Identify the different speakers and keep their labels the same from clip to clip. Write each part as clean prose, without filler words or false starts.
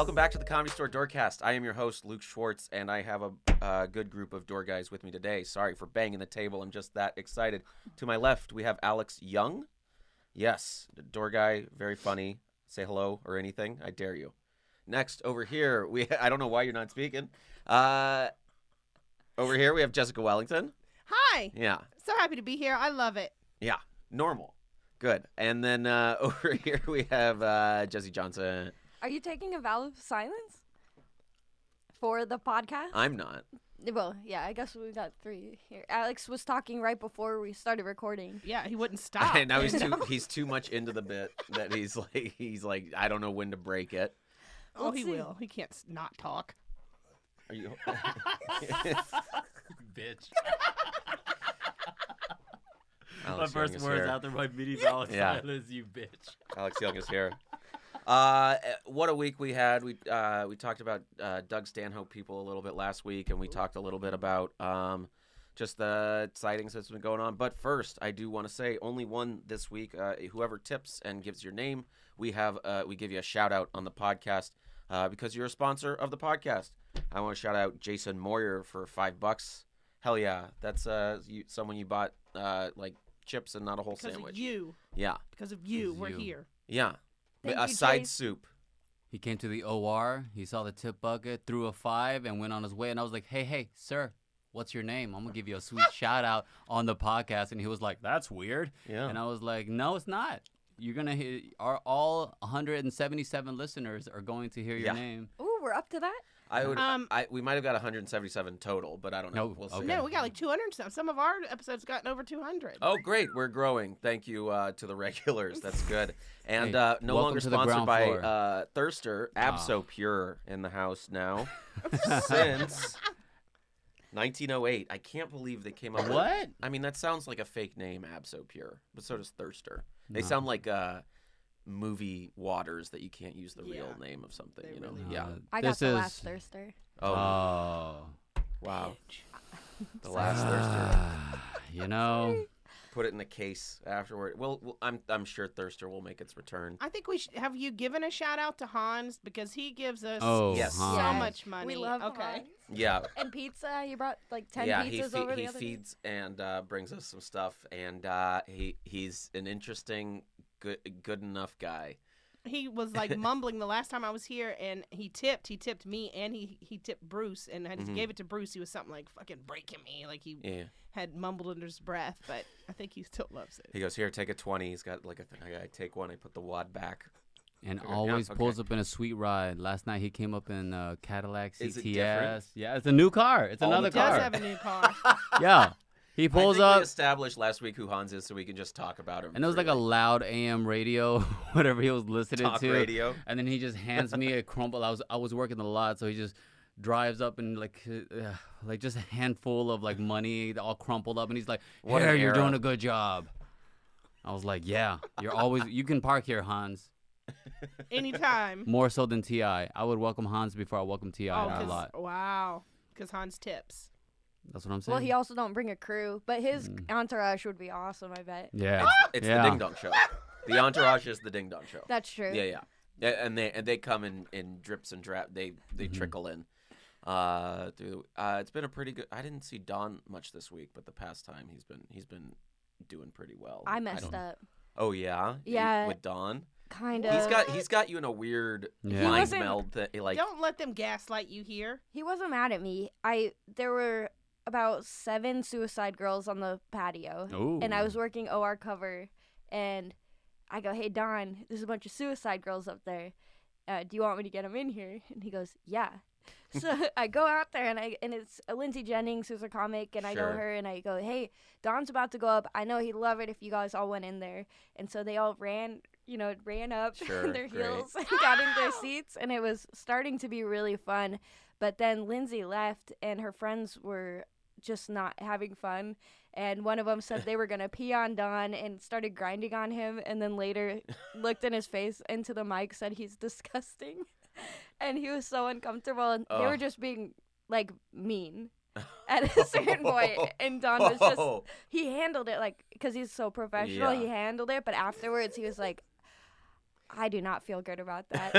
Speaker 1: Welcome back to the Comedy Store Doorcast. I am your host, Luke Schwartz, and I have a good group of door guys with me today. Sorry for banging the table. I'm just that excited. To my left, we have Alex Young. Yes, door guy, very funny. Say hello or anything. I dare you. Next, over here, I don't know why you're not speaking. Over here, we have Jessica Wellington.
Speaker 2: Hi.
Speaker 1: Yeah.
Speaker 2: So happy to be here. I love it.
Speaker 1: Yeah. Normal. Good. And then over here, we have Jesse Johnson.
Speaker 3: Are you taking a vow of silence for the podcast?
Speaker 1: I'm not.
Speaker 3: Well, yeah, I guess we got three here. Alex was talking right before we started recording.
Speaker 2: Yeah, he wouldn't stop.
Speaker 1: And now he's too much into the bit that he's like I don't know when to break it.
Speaker 2: Oh, he will. He can't not talk.
Speaker 1: Are you?
Speaker 4: Bitch.
Speaker 1: Alex
Speaker 4: My first
Speaker 1: Young is
Speaker 4: words
Speaker 1: here.
Speaker 4: after my mini vow of
Speaker 1: Yeah.
Speaker 4: silence, you bitch.
Speaker 1: Alex Young is here. What a week we had. We talked about Doug Stanhope people a little bit last week, and we talked a little bit about just the sightings that's been going on. But first, I do want to say only one this week. Whoever tips and gives your name, we give you a shout out on the podcast because you're a sponsor of the podcast. I want to shout out Jason Moyer for $5. Hell yeah, that's someone you bought like chips and not a whole
Speaker 2: Because
Speaker 1: sandwich.
Speaker 2: of you.
Speaker 1: Yeah.
Speaker 2: Because of you, we're
Speaker 4: you.
Speaker 2: here.
Speaker 1: Yeah.
Speaker 3: Thank
Speaker 1: A
Speaker 3: you,
Speaker 1: side
Speaker 3: Jace.
Speaker 1: soup.
Speaker 4: He came to the OR, he saw the tip bucket, threw a 5, and went on his way. And I was like, hey, sir, what's your name? I'm going to give you a sweet shout out on the podcast. And he was like, that's weird.
Speaker 1: Yeah.
Speaker 4: And I was like, no, it's not. You're going to hear, all 177 listeners are going to hear your name.
Speaker 3: Ooh, we're up to that?
Speaker 1: We might have got 177 total, but I don't know.
Speaker 4: No,
Speaker 1: We'll see.
Speaker 4: okay.
Speaker 2: No, we got like 200 and stuff. Some of our episodes gotten over 200.
Speaker 1: Oh, great. We're growing. Thank you to the regulars. That's good. And
Speaker 4: Hey,
Speaker 1: no
Speaker 4: welcome
Speaker 1: longer
Speaker 4: to the
Speaker 1: sponsored
Speaker 4: ground
Speaker 1: by
Speaker 4: floor.
Speaker 1: Thirster. Abso Pure in the house now since 1908. I can't believe they came up with
Speaker 4: What?
Speaker 1: I mean, that sounds like a fake name, Abso Pure, but so does Thirster. They
Speaker 4: No.
Speaker 1: sound like movie waters that you can't use the real
Speaker 2: Yeah.
Speaker 1: name of something,
Speaker 2: They
Speaker 1: you know?
Speaker 2: really
Speaker 1: Yeah.
Speaker 3: I got
Speaker 4: This
Speaker 3: the
Speaker 4: is-
Speaker 3: last thirster.
Speaker 1: Oh, wow. The last
Speaker 4: Ah.
Speaker 1: Thirster.
Speaker 4: You know,
Speaker 1: Put it in a case afterward. Well, I'm sure Thirster will make its return.
Speaker 2: I think we should have you given a shout out to Hans because he gives us
Speaker 1: Yes.
Speaker 2: so
Speaker 4: Hans.
Speaker 2: much money.
Speaker 3: We love
Speaker 2: Okay.
Speaker 3: Hans.
Speaker 1: Yeah.
Speaker 3: And pizza, you brought like 10
Speaker 1: Yeah,
Speaker 3: pizzas over the
Speaker 1: he
Speaker 3: other
Speaker 1: feeds and brings us some stuff, and he's an interesting, good enough guy.
Speaker 2: He was like mumbling the last time I was here, and he tipped me, and he tipped Bruce, and I just gave it to Bruce. He was something like fucking breaking me, like he
Speaker 1: Yeah.
Speaker 2: had mumbled under his breath, but I think he still loves it.
Speaker 1: He goes, here, take a 20. He's got like a thing. I take one. I put the wad back.
Speaker 4: and
Speaker 1: Okay,
Speaker 4: always
Speaker 1: yeah,
Speaker 4: pulls
Speaker 1: okay.
Speaker 4: up in a sweet ride. Last night he came up in a Cadillac CTS.
Speaker 1: Is it different?
Speaker 4: Yeah, it's a new car. It's
Speaker 1: All the
Speaker 4: another
Speaker 2: He does
Speaker 4: car.
Speaker 2: have a new car.
Speaker 4: Yeah. He pulls
Speaker 1: I think
Speaker 4: up.
Speaker 1: we established last week who Hans is, so we can just talk about him.
Speaker 4: And it was like a loud AM radio, whatever he was listening
Speaker 1: talk
Speaker 4: to.
Speaker 1: radio.
Speaker 4: And then he just hands me a crumple. I was working a lot, so he just drives up and like just a handful of like money all crumpled up, and he's like,
Speaker 1: What
Speaker 4: "Here,
Speaker 1: an
Speaker 4: you're
Speaker 1: era.
Speaker 4: doing a good job." I was like, "Yeah, you can park here, Hans."
Speaker 2: Anytime.
Speaker 4: More so than Ti. I would welcome Hans before I welcome Ti
Speaker 2: Oh,
Speaker 4: a lot.
Speaker 2: wow. Because Hans tips.
Speaker 4: That's what I'm saying.
Speaker 3: Well, he also don't bring a crew, but his entourage would be awesome, I bet.
Speaker 4: yeah,
Speaker 1: It's
Speaker 4: yeah.
Speaker 1: the Ding Dong Show. The entourage is the Ding Dong Show.
Speaker 3: That's true.
Speaker 1: Yeah. And they come in drips and drab. They trickle in. It's been a pretty good. I didn't see Don much this week, but the past time he's been doing pretty well.
Speaker 3: I messed
Speaker 1: don't-
Speaker 3: up.
Speaker 1: Oh yeah.
Speaker 3: Yeah.
Speaker 1: With Don.
Speaker 3: Kind of.
Speaker 1: He's got you in a weird
Speaker 4: Yeah. He
Speaker 1: mind
Speaker 3: wasn't-
Speaker 1: meld that like.
Speaker 2: Don't let them gaslight you here.
Speaker 3: He wasn't mad at me. There were about 7 suicide girls on the patio,
Speaker 4: Ooh.
Speaker 3: and I was working OR cover, and I go, "Hey Don, there's a bunch of suicide girls up there. Do you want me to get them in here?" And he goes, "Yeah." So I go out there, and it's Lindsay Jennings, who's a comic, and I know
Speaker 1: Sure.
Speaker 3: her, and I go, "Hey, Don's about to go up. I know he'd love it if you guys all went in there." And so they all ran up
Speaker 1: Sure,
Speaker 3: their
Speaker 1: great.
Speaker 3: heels and got in their seats, and it was starting to be really fun. But then Lindsay left, and her friends were just not having fun. And one of them said they were going to pee on Don and started grinding on him, and then later looked in his face into the mic, said he's disgusting. And he was so uncomfortable, and they were
Speaker 1: Ugh.
Speaker 3: just being, like, mean at a certain point. And Don was just,
Speaker 1: Whoa.
Speaker 3: he handled it, like, because he's so professional,
Speaker 1: Yeah.
Speaker 3: he handled it. But afterwards, he was like, I do not feel good about that.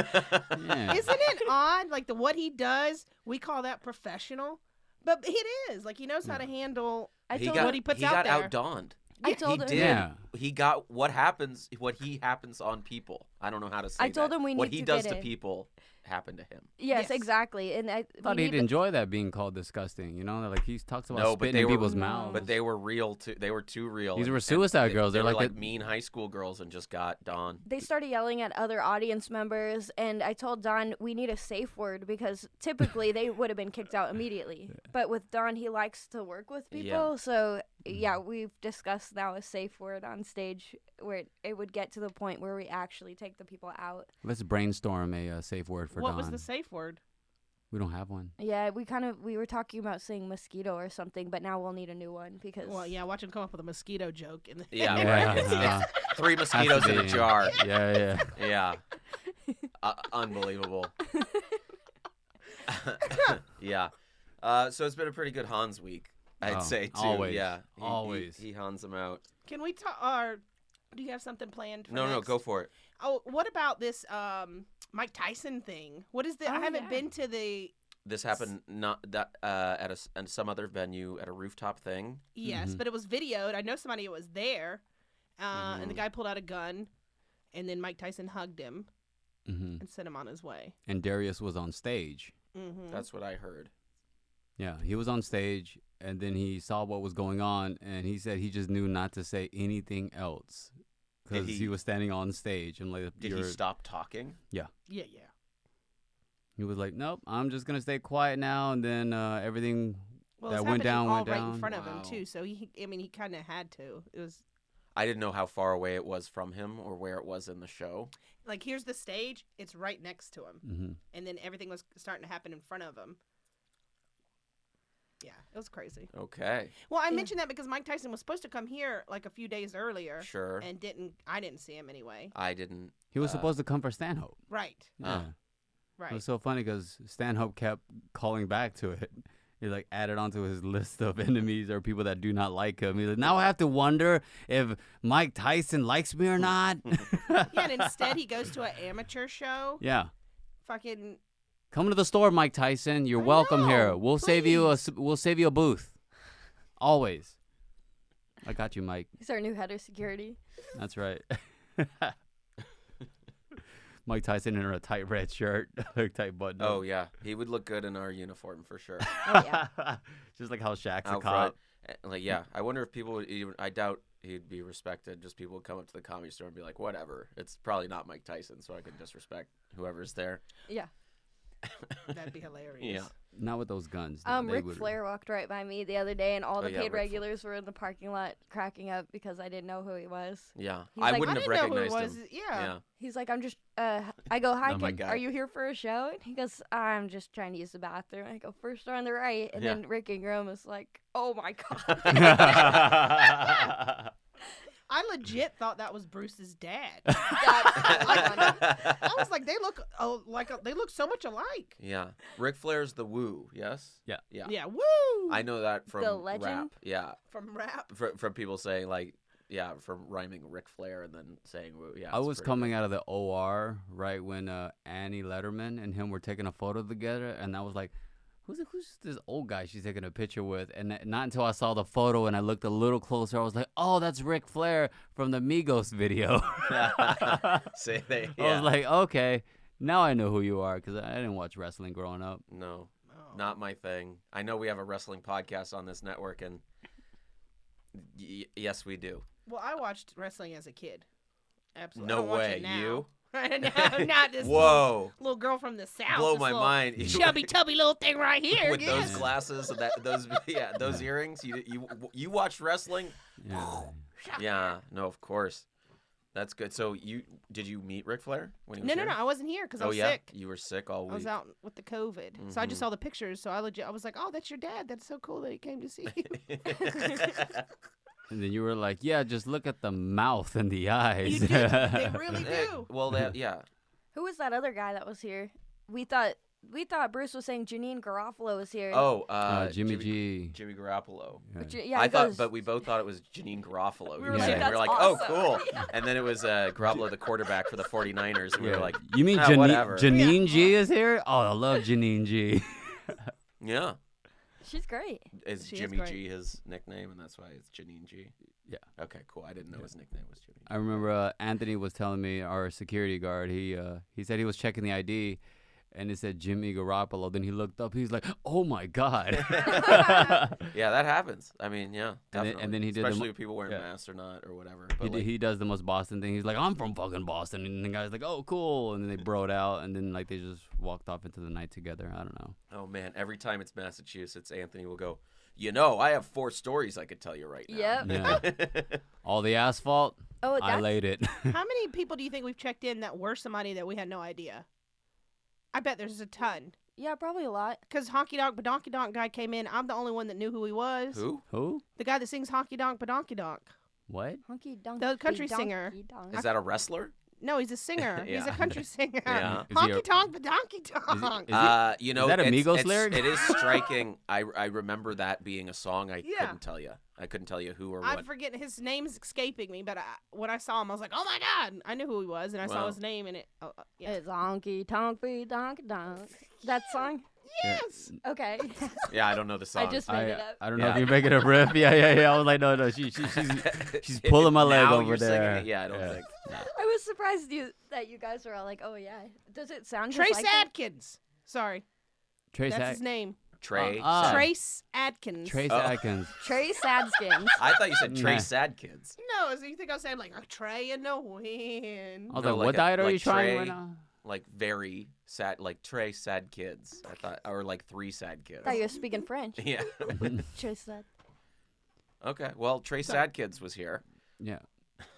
Speaker 4: Yeah.
Speaker 2: Isn't it odd? Like what he does, we call that professional, but it is. Like he knows how to handle
Speaker 3: I
Speaker 1: he
Speaker 3: told
Speaker 1: got,
Speaker 2: what he puts
Speaker 1: he
Speaker 2: out
Speaker 1: got
Speaker 2: there.
Speaker 1: outdonned.
Speaker 3: I told
Speaker 1: he
Speaker 3: him.
Speaker 1: did.
Speaker 4: Yeah.
Speaker 1: He got what he happens on people. I don't know how to say
Speaker 3: I told
Speaker 1: that.
Speaker 3: him we
Speaker 1: what
Speaker 3: need
Speaker 1: he
Speaker 3: to
Speaker 1: does
Speaker 3: get
Speaker 1: to
Speaker 3: in.
Speaker 1: people happen to him.
Speaker 3: Yes,
Speaker 2: Yes.
Speaker 3: exactly. And I
Speaker 4: Thought
Speaker 3: we
Speaker 4: he'd
Speaker 3: need to-
Speaker 4: enjoy that being called disgusting. You know, like he talks about
Speaker 1: No, but
Speaker 4: spitting
Speaker 1: they
Speaker 4: in
Speaker 1: were-
Speaker 4: people's
Speaker 3: No.
Speaker 4: mouths.
Speaker 1: But they were real too. They were too real.
Speaker 4: These
Speaker 1: and-
Speaker 4: were
Speaker 1: and
Speaker 4: suicide girls.
Speaker 1: They
Speaker 4: They're
Speaker 1: were
Speaker 4: like
Speaker 1: like
Speaker 4: the-
Speaker 1: mean high school girls and just got Dawn.
Speaker 3: They started yelling at other audience members, and I told Don we need a safe word because typically they would have been kicked out immediately. But with Don, he likes to work with people,
Speaker 1: Yeah.
Speaker 3: so yeah, we've discussed now a safe word on stage where it would get to the point where we actually take the people out.
Speaker 4: Let's brainstorm a safe word for
Speaker 2: What
Speaker 4: Dawn.
Speaker 2: was the safe word?
Speaker 4: We don't have one.
Speaker 3: Yeah, we were talking about saying mosquito or something, but now we'll need a new one because
Speaker 2: Well, yeah, watch him come up with a mosquito joke. And
Speaker 1: Yeah,
Speaker 4: Yeah,
Speaker 1: right. It's
Speaker 4: uh,
Speaker 1: 3 mosquitoes in a
Speaker 4: be.
Speaker 1: jar.
Speaker 4: Yeah.
Speaker 1: Yeah. Unbelievable. Yeah. So it's been a pretty good Hans week, I'd
Speaker 4: Oh,
Speaker 1: say, too.
Speaker 4: always,
Speaker 1: Yeah.
Speaker 4: always.
Speaker 1: He Hans them out.
Speaker 2: Can we talk? Or do you have something planned? For
Speaker 1: No,
Speaker 2: next?
Speaker 1: go for it.
Speaker 2: Oh, what about this Mike Tyson thing? What is the?
Speaker 3: Oh,
Speaker 2: I haven't
Speaker 3: yeah.
Speaker 2: been to the.
Speaker 1: This happened not that at some other venue at a rooftop thing.
Speaker 2: Yes,
Speaker 4: Mhm.
Speaker 2: but it was videoed. I know somebody was there, and the
Speaker 1: Mhm.
Speaker 2: guy pulled out a gun, and then Mike Tyson hugged him
Speaker 4: hmm
Speaker 2: and sent him on his way.
Speaker 4: And Darius was on stage.
Speaker 2: Mm-hmm.
Speaker 1: That's what I heard.
Speaker 4: Yeah, he was on stage, and then he saw what was going on, and he said he just knew not to say anything else
Speaker 1: Did
Speaker 4: because
Speaker 1: he-
Speaker 4: he was standing on stage. And like,
Speaker 1: Did he stop talking?
Speaker 2: Yeah.
Speaker 4: He was like, "Nope, I'm just gonna stay quiet now." And then everything
Speaker 2: Well,
Speaker 4: that
Speaker 2: it's
Speaker 4: went
Speaker 2: happening
Speaker 4: down,
Speaker 2: all
Speaker 4: went
Speaker 2: right
Speaker 4: down.
Speaker 2: in front of him
Speaker 1: Wow.
Speaker 2: too. So he kind of had to. It was
Speaker 1: I didn't know how far away it was from him or where it was in the show.
Speaker 2: like here's the stage. It's right next to him,
Speaker 4: hmm
Speaker 2: and then everything was starting to happen in front of him. Yeah, it was crazy.
Speaker 1: Okay.
Speaker 2: Well, I
Speaker 3: Yeah.
Speaker 2: mentioned that because Mike Tyson was supposed to come here like a few days earlier,
Speaker 1: Sure.
Speaker 2: and I didn't see him anyway.
Speaker 1: I didn't.
Speaker 4: He was
Speaker 1: Uh,
Speaker 4: supposed to come for Stanhope.
Speaker 2: Right.
Speaker 4: Yeah.
Speaker 2: Right.
Speaker 4: It was so funny because Stanhope kept calling back to it. He like added onto his list of enemies or people that do not like him. He's like, now I have to wonder if Mike Tyson likes me or not.
Speaker 2: Yeah, and instead he goes to an amateur show.
Speaker 4: Yeah.
Speaker 2: Fucking
Speaker 4: Come to the store, Mike Tyson. You're
Speaker 2: I
Speaker 4: welcome here.
Speaker 2: know,
Speaker 4: We'll save you a booth. Always. I got you, Mike.
Speaker 3: he's our new head of security.
Speaker 4: That's right. Mike Tyson in a tight red shirt, like tight button.
Speaker 1: Oh yeah, he would look good in our uniform for sure.
Speaker 3: Oh yeah.
Speaker 4: Just like how Shaq's a
Speaker 1: Out
Speaker 4: cop.
Speaker 1: front. Like yeah, I wonder if people would even. I doubt he'd be respected. Just people would come up to the comedy store and be like, whatever. It's probably not Mike Tyson, so I can disrespect whoever's there.
Speaker 3: Yeah.
Speaker 2: that'd be hilarious.
Speaker 1: Yeah.
Speaker 4: Not with those guns. no, they
Speaker 3: Ric
Speaker 4: would-
Speaker 3: Flair walked right by me the other day, and all
Speaker 1: Oh,
Speaker 3: the
Speaker 1: yeah,
Speaker 3: paid
Speaker 1: Ric Flair.
Speaker 3: regulars were in the parking lot cracking up because I didn't know who he was.
Speaker 1: Yeah,
Speaker 3: He's
Speaker 1: I
Speaker 3: like,
Speaker 1: wouldn't
Speaker 2: I
Speaker 1: have
Speaker 2: didn't know who it
Speaker 1: recognized
Speaker 2: was.
Speaker 1: him.
Speaker 2: Yeah.
Speaker 3: He's like, I'm just, I go, hi,
Speaker 1: Not my
Speaker 3: kid,
Speaker 1: guy.
Speaker 3: are you here for a show? And he goes, I'm just trying to use the bathroom. I go, first door on the right. And
Speaker 1: Yeah.
Speaker 3: then Rick Ingram is like, oh my God.
Speaker 2: I legit thought that was Bruce's dad.
Speaker 3: That's
Speaker 2: I was like, they look they look so much alike.
Speaker 1: Yeah, Ric Flair's the Woo. Yes.
Speaker 4: Yeah.
Speaker 1: Yeah.
Speaker 2: Yeah, woo!
Speaker 1: I know that from
Speaker 3: The legend?
Speaker 1: rap. Yeah,
Speaker 2: From rap.
Speaker 1: from people saying like, yeah, from rhyming Ric Flair and then saying Woo. Yeah.
Speaker 4: I
Speaker 1: it's
Speaker 4: was
Speaker 1: pretty
Speaker 4: coming out of the OR right when Annie Letterman and him were taking a photo together, and I was like, who's this old guy she's taking a picture with? And not until I saw the photo and I looked a little closer, I was like, oh, that's Ric Flair from the Migos video.
Speaker 1: good. Say they.
Speaker 4: I was like, okay, now I know who you are because I didn't watch wrestling growing up.
Speaker 1: no,
Speaker 2: Oh.
Speaker 1: not my thing. I know we have a wrestling podcast on this network, and yes, we do.
Speaker 2: Well, I watched wrestling as a kid. Absolutely.
Speaker 1: No
Speaker 2: I don't watch
Speaker 1: way,
Speaker 2: it now.
Speaker 1: you?
Speaker 2: No, not this
Speaker 1: Whoa,
Speaker 2: little girl from the south.
Speaker 1: blow
Speaker 2: this
Speaker 1: my
Speaker 2: little
Speaker 1: mind.
Speaker 2: Chubby, tubby little thing right here.
Speaker 1: With
Speaker 2: yeah.
Speaker 1: those glasses and those earrings. You watched wrestling?
Speaker 4: Yeah.
Speaker 1: Yeah, no, of course. That's good. So did you meet Ric Flair when he was
Speaker 2: No,
Speaker 1: here?
Speaker 2: I wasn't here because I
Speaker 1: Oh
Speaker 2: was
Speaker 1: yeah,
Speaker 2: sick.
Speaker 1: you were sick all week.
Speaker 2: I was out with the COVID, so I just
Speaker 1: Mhm.
Speaker 2: saw the pictures. So I was like, "Oh, that's your dad. That's so cool that he came to see you."
Speaker 4: And then you were like, yeah, just look at the mouth and the eyes.
Speaker 2: You do. They really
Speaker 1: Hey,
Speaker 2: do.
Speaker 1: well, yeah.
Speaker 3: Who was that other guy that was here? We thought we thought Bruce was saying Janine Garofalo was here.
Speaker 1: Oh,
Speaker 4: Jimmy G.
Speaker 1: Jimmy Garoppolo.
Speaker 4: Yeah.
Speaker 3: Which, yeah,
Speaker 1: I
Speaker 3: he
Speaker 1: thought,
Speaker 3: goes,
Speaker 1: but we both thought it was Janine Garofalo.
Speaker 2: We were
Speaker 4: like,
Speaker 1: we were
Speaker 3: "That's
Speaker 1: like,
Speaker 3: awesome."
Speaker 1: oh, cool. And then it was Garoppolo, the quarterback for the 49ers. And we were like,
Speaker 4: you mean
Speaker 1: whatever.
Speaker 4: Janine G is here? Oh, I love Janine G.
Speaker 1: yeah.
Speaker 3: she's great.
Speaker 1: Is
Speaker 2: She is
Speaker 1: Jimmy
Speaker 2: great.
Speaker 1: G his nickname, and that's why it's Janine G?
Speaker 4: Yeah.
Speaker 1: Okay, cool. I didn't know his nickname was Jimmy G.
Speaker 4: I remember Anthony was telling me, our security guard, he said he was checking the ID, and it said Jimmy Garoppolo. Then he looked up. He's like, "Oh my God!"
Speaker 1: Yeah, that happens. I mean, yeah,
Speaker 4: And
Speaker 1: definitely.
Speaker 4: then he did the
Speaker 1: especially
Speaker 4: mo-
Speaker 1: with people wearing
Speaker 4: yeah.
Speaker 1: masks or not or whatever.
Speaker 4: he,
Speaker 1: But like,
Speaker 4: he does the most Boston thing. He's like, "I'm from fucking Boston," and the guy's like, "Oh, cool." And then they broed out, and then like they just walked off into the night together. I don't know.
Speaker 1: oh man, every time it's Massachusetts, Anthony will go, I have 4 stories I could tell you right now.
Speaker 3: Yep.
Speaker 4: Yeah. All the asphalt,
Speaker 3: Oh,
Speaker 4: I
Speaker 3: that's
Speaker 4: laid it.
Speaker 2: How many people do you think we've checked in that were somebody that we had no idea? I bet there's a ton.
Speaker 3: yeah, probably a lot.
Speaker 2: Because Honky Donk Badonky Donk guy came in. I'm the only one that knew who he was.
Speaker 1: Who?
Speaker 4: Who?
Speaker 2: The guy that sings Honky Donk Badonky Donk.
Speaker 4: What?
Speaker 3: Honky Donk.
Speaker 2: The country singer.
Speaker 1: Is that a wrestler?
Speaker 2: No, he's a singer. He's
Speaker 1: Yeah.
Speaker 2: a country singer.
Speaker 1: Yeah.
Speaker 4: Is he
Speaker 2: Honky
Speaker 4: a-
Speaker 2: Tonk Badonky
Speaker 4: Is
Speaker 2: Donk.
Speaker 4: it-
Speaker 1: That
Speaker 4: a Migos lyric?
Speaker 1: It is striking. I remember that being a song. I
Speaker 2: Yeah.
Speaker 1: couldn't tell you. I couldn't tell you who or
Speaker 2: I'm
Speaker 1: what.
Speaker 2: forgetting his name's escaping me, but when I saw him, I was like, "Oh my god!" I knew who he was, and I saw
Speaker 1: Wow.
Speaker 2: his name, and it. Yeah.
Speaker 3: It's honky tonk donk donk. That song?
Speaker 2: Yes.
Speaker 3: Okay.
Speaker 1: Yeah, I don't know the song.
Speaker 3: I just made it up.
Speaker 4: I don't know
Speaker 1: Yeah.
Speaker 4: if you're making a riff. Yeah. I was like, no. She's pulling my leg
Speaker 1: Now
Speaker 4: over
Speaker 1: you're singing
Speaker 4: there.
Speaker 1: it? Yeah, I don't think.
Speaker 3: I was surprised that you guys were all like, "Oh yeah." Does it sound just
Speaker 2: Trace
Speaker 3: like that?
Speaker 2: Adkins. Sorry,
Speaker 4: Trace
Speaker 2: that's his name.
Speaker 1: Trey.
Speaker 4: Ah.
Speaker 2: Trace Adkins.
Speaker 4: Trace
Speaker 1: Oh.
Speaker 4: Atkins.
Speaker 3: Trace Adskins.
Speaker 1: I thought you said Trey
Speaker 4: Nah.
Speaker 1: Sad Kids.
Speaker 2: No, so you think I was saying like a Trey in the wind?
Speaker 4: I was
Speaker 1: No,
Speaker 4: like,
Speaker 1: like
Speaker 4: what
Speaker 1: a-
Speaker 4: diet are
Speaker 1: like
Speaker 4: you trying
Speaker 1: Trey.
Speaker 4: right now?
Speaker 1: Like very sad, like Trey Sad Kids. I thought, or like 3 sad kids.
Speaker 3: I thought you were speaking French.
Speaker 1: Yeah.
Speaker 3: Trace that.
Speaker 1: Okay. Well, Trey Sad Kids was here.
Speaker 4: Yeah.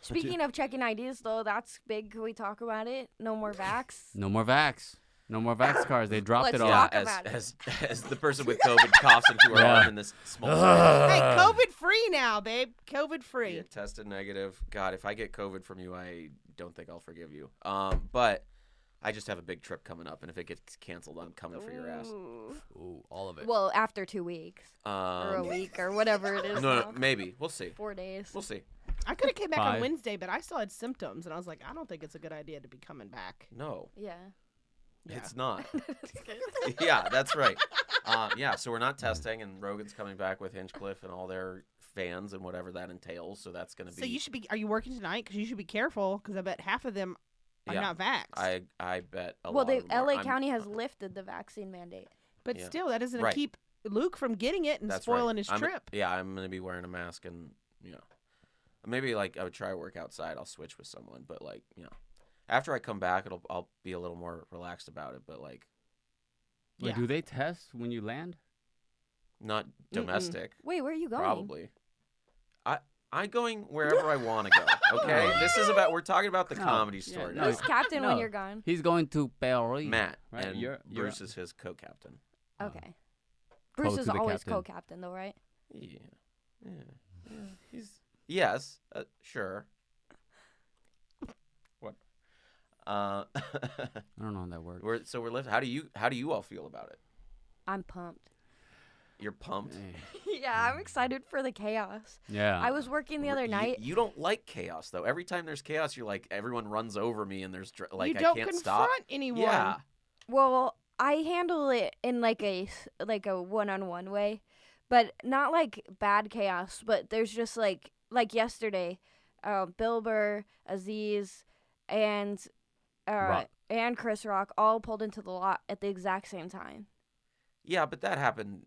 Speaker 3: Speaking of checking IDs, though, that's big. Can we talk about it? No more vax.
Speaker 4: No more vax. No more vax cars. They dropped
Speaker 3: Let's
Speaker 4: it all.
Speaker 3: talk
Speaker 1: Yeah,
Speaker 3: about it.
Speaker 1: as the person with COVID coughs into her
Speaker 4: Yeah.
Speaker 1: arm in this small space.
Speaker 2: Hey, COVID free now, babe. COVID free.
Speaker 1: You tested negative. God, if I get COVID from you, I don't think I'll forgive you. But I just have a big trip coming up, and if it gets canceled, I'm coming for your ass.
Speaker 3: Ooh.
Speaker 4: Ooh, all of it.
Speaker 3: Well, after 2 weeks or a week or whatever it is.
Speaker 1: no,
Speaker 3: now.
Speaker 1: maybe we'll see.
Speaker 3: 4 days.
Speaker 1: We'll see.
Speaker 2: I could have came back on
Speaker 4: 5.
Speaker 2: Wednesday, but I still had symptoms, and I was like, I don't think it's a good idea to be coming back.
Speaker 1: No,
Speaker 3: Yeah.
Speaker 2: Yeah.
Speaker 1: it's not. Yeah, that's right. Yeah, so we're not testing, and Rogan's coming back with Hinchcliffe and all their fans and whatever that entails. So that's going to be.
Speaker 2: So you should be. Are you working tonight? Because you should be careful. Because I bet half of them are
Speaker 1: Yeah,
Speaker 2: not vaxxed.
Speaker 1: I bet a
Speaker 3: Well,
Speaker 1: lot of them are.
Speaker 3: LA
Speaker 1: I'm-
Speaker 3: County has lifted the vaccine mandate.
Speaker 2: but
Speaker 1: yeah.
Speaker 2: still, that doesn't
Speaker 1: Right.
Speaker 2: keep Luke from getting it and
Speaker 1: That's
Speaker 2: spoiling
Speaker 1: right.
Speaker 2: his trip.
Speaker 1: Yeah, I'm going to be wearing a mask, and maybe like I would try to work outside. I'll switch with someone, but like after I come back, I'll be a little more relaxed about it. But like
Speaker 4: Wait,
Speaker 2: Yeah.
Speaker 4: do they test when you land?
Speaker 1: not domestic.
Speaker 3: Wait, where are you going?
Speaker 1: Probably. I'm going wherever I want to go. Okay, this is about. We're talking about the
Speaker 4: No,
Speaker 1: comedy
Speaker 4: yeah,
Speaker 1: story.
Speaker 4: no,
Speaker 1: now.
Speaker 3: Who's captain when
Speaker 4: No.
Speaker 3: you're gone?
Speaker 4: He's going to Paris.
Speaker 1: Matt
Speaker 4: Right,
Speaker 1: and
Speaker 4: you're-
Speaker 1: Bruce is his co-captain.
Speaker 3: Okay. Bruce
Speaker 4: to
Speaker 3: is
Speaker 4: the
Speaker 3: always
Speaker 4: captain.
Speaker 3: co-captain, though, right?
Speaker 1: Yeah. He's yes, sure. What?
Speaker 4: I don't know how that works.
Speaker 1: we're lifting. How do you all feel about it?
Speaker 3: I'm pumped.
Speaker 1: You're pumped.
Speaker 3: Yeah, I'm excited for the chaos.
Speaker 4: Yeah.
Speaker 3: I was working the other night.
Speaker 1: You don't like chaos though. Every time there's chaos, you're like everyone runs over me and there's like
Speaker 2: you
Speaker 1: I
Speaker 2: don't
Speaker 1: can't
Speaker 2: confront
Speaker 1: stop.
Speaker 2: anyone.
Speaker 1: Yeah.
Speaker 3: Well, I handle it in like a one-on-one way, but not like bad chaos. But there's just like yesterday, Bill Burr, Aziz, and
Speaker 4: Rock.
Speaker 3: and Chris Rock all pulled into the lot at the exact same time.
Speaker 1: Yeah, but that happened.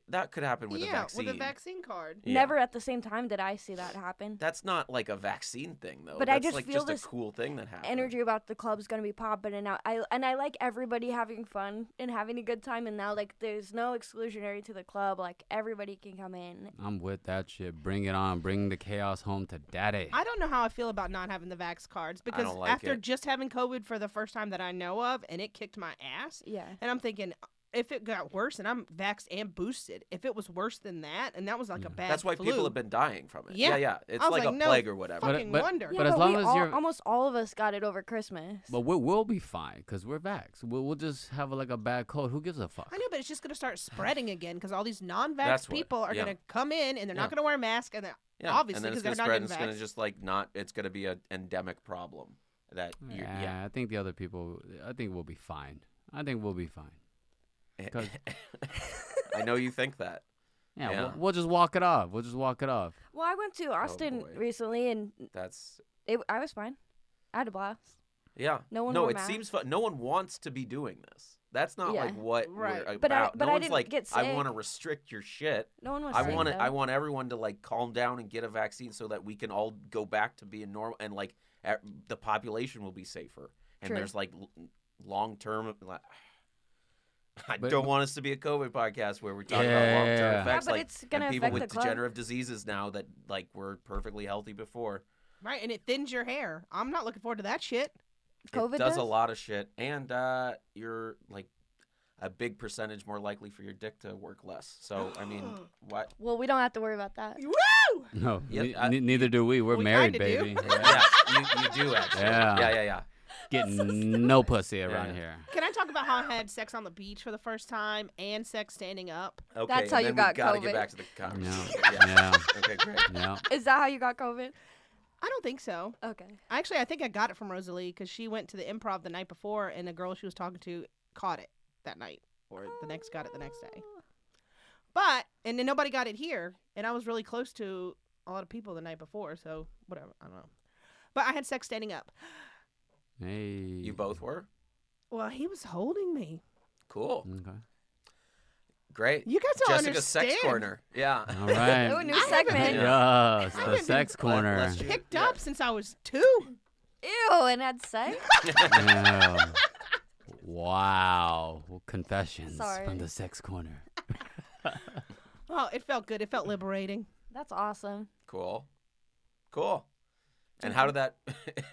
Speaker 1: That could happen with a vaccine.
Speaker 2: with a vaccine card.
Speaker 1: Yeah.
Speaker 3: Never at the same time did I see that happen.
Speaker 1: That's not like a vaccine thing though.
Speaker 3: But I
Speaker 1: That's
Speaker 3: just
Speaker 1: like
Speaker 3: feel
Speaker 1: just
Speaker 3: this
Speaker 1: a cool thing that happened.
Speaker 3: Energy about the club's gonna be popping, and now I like everybody having fun and having a good time, and now like there's no exclusionary to the club, like everybody can come in.
Speaker 4: I'm with that shit. Bring it on. Bring the chaos home to daddy.
Speaker 2: I don't know how I feel about not having the vax cards because
Speaker 1: don't like
Speaker 2: after
Speaker 1: it.
Speaker 2: just having COVID for the first time that I know of, and it kicked my ass,
Speaker 3: Yeah.
Speaker 2: and I'm thinking, if it got worse, and I'm vaxxed and boosted, if it was worse than that, and that was like a bad
Speaker 1: That's why
Speaker 2: flu,
Speaker 1: people have been dying from it.
Speaker 2: Yeah.
Speaker 1: Yeah. It's
Speaker 2: I was
Speaker 1: like a
Speaker 2: like, no
Speaker 1: plague or whatever.
Speaker 2: fucking wonder.
Speaker 3: Yeah,
Speaker 4: But as
Speaker 3: but
Speaker 4: long
Speaker 3: we
Speaker 4: as
Speaker 3: all,
Speaker 4: you're-
Speaker 3: almost all of us got it over Christmas.
Speaker 4: But we'll be fine because we're vaxxed. We'll just have like a bad cold. Who gives a fuck?
Speaker 2: I know, but it's just gonna start spreading again because all these non-vax
Speaker 1: That's what-
Speaker 2: people are
Speaker 1: yeah.
Speaker 2: gonna come in and they're
Speaker 1: Yeah.
Speaker 2: not gonna wear a mask, and they're
Speaker 1: Yeah.
Speaker 2: obviously
Speaker 1: and then it's
Speaker 2: because
Speaker 1: gonna
Speaker 2: they're
Speaker 1: spread.
Speaker 2: not
Speaker 1: And
Speaker 2: getting
Speaker 1: it's gonna
Speaker 2: vaxxed.
Speaker 1: just like not. It's gonna be an endemic problem. That yeah.
Speaker 4: I think the other people. I think we'll be fine. I think we'll be fine. 'Cause-
Speaker 1: I know you think that.
Speaker 4: Yeah,
Speaker 1: Yeah.
Speaker 4: We'll just walk it off. We'll just walk it off.
Speaker 3: Well, I went to Austin
Speaker 1: boy.
Speaker 3: recently, and
Speaker 1: That's
Speaker 3: I was fine. I had a blast.
Speaker 1: yeah.
Speaker 3: No one
Speaker 1: No,
Speaker 3: wore
Speaker 1: it
Speaker 3: masks.
Speaker 1: seems fun. No one wants to be doing this. That's not
Speaker 3: Yeah.
Speaker 1: like what
Speaker 2: Right.
Speaker 1: we're
Speaker 3: But I-
Speaker 1: about.
Speaker 3: but
Speaker 1: no
Speaker 3: I
Speaker 1: one's
Speaker 3: didn't
Speaker 1: like,
Speaker 3: get
Speaker 1: I want to
Speaker 3: sick.
Speaker 1: restrict your shit.
Speaker 3: No one was
Speaker 1: I
Speaker 3: sick,
Speaker 1: want
Speaker 3: though.
Speaker 1: I want everyone to like calm down and get a vaccine so that we can all go back to being normal and like the population will be safer. And
Speaker 3: True.
Speaker 1: there's like long term. I
Speaker 4: But-
Speaker 1: don't want us to be a COVID podcast where we're talking
Speaker 4: Yeah,
Speaker 1: about long term
Speaker 4: yeah.
Speaker 1: effects,
Speaker 3: Yeah, but
Speaker 1: like
Speaker 3: it's gonna
Speaker 1: and people
Speaker 3: affect
Speaker 1: with
Speaker 3: the club.
Speaker 1: degenerative diseases now that like were perfectly healthy before.
Speaker 2: Right, and it thins your hair. I'm not looking forward to that shit.
Speaker 3: COVID
Speaker 1: It does
Speaker 3: does?
Speaker 1: a lot of shit, and you're like a big percentage more likely for your dick to work less. So I mean, what?
Speaker 3: Well, we don't have to worry about that.
Speaker 2: Woo!
Speaker 4: No,
Speaker 1: Yep,
Speaker 4: neither do we. We're
Speaker 2: We
Speaker 4: married,
Speaker 2: kinda do.
Speaker 4: baby.
Speaker 1: Yeah, you do actually.
Speaker 4: Yeah.
Speaker 1: Yeah.
Speaker 4: Getting no pussy around
Speaker 1: Yeah.
Speaker 4: here.
Speaker 2: Can I talk about how I had sex on the beach for the first time and sex standing up?
Speaker 1: Okay,
Speaker 3: That's how
Speaker 1: and
Speaker 3: you
Speaker 1: then
Speaker 3: got
Speaker 1: we gotta
Speaker 3: COVID.
Speaker 1: get back to the conversation.
Speaker 4: Yeah. Yeah.
Speaker 1: Okay, great.
Speaker 4: Yeah.
Speaker 3: Is that how you got COVID?
Speaker 2: I don't think so.
Speaker 3: Okay.
Speaker 2: Actually, I think I got it from Rosalie because she went to the improv the night before, and the girl she was talking to caught it that night, or the next got it the next day. And then nobody got it here, and I was really close to a lot of people the night before, so whatever. I don't know. But I had sex standing up.
Speaker 4: Hey.
Speaker 1: You both were?
Speaker 2: Well, he was holding me.
Speaker 1: Cool.
Speaker 4: Okay.
Speaker 1: Great.
Speaker 2: You guys don't
Speaker 1: Jessica's
Speaker 2: understand.
Speaker 1: Sex Corner. Yeah.
Speaker 4: All right.
Speaker 3: Oh, new
Speaker 2: I haven't
Speaker 3: segment.
Speaker 2: been-
Speaker 4: Yes,
Speaker 2: I
Speaker 4: the
Speaker 2: haven't
Speaker 4: sex
Speaker 2: been-
Speaker 4: corner.
Speaker 1: Let's do-
Speaker 2: Picked
Speaker 1: Yeah.
Speaker 2: up since I was 2.
Speaker 3: Ew, and had sex?
Speaker 4: Yeah. Wow. Well, confessions
Speaker 3: Sorry.
Speaker 4: from the sex corner.
Speaker 2: Oh, it felt good. It felt liberating.
Speaker 3: That's awesome.
Speaker 1: Cool. And how did that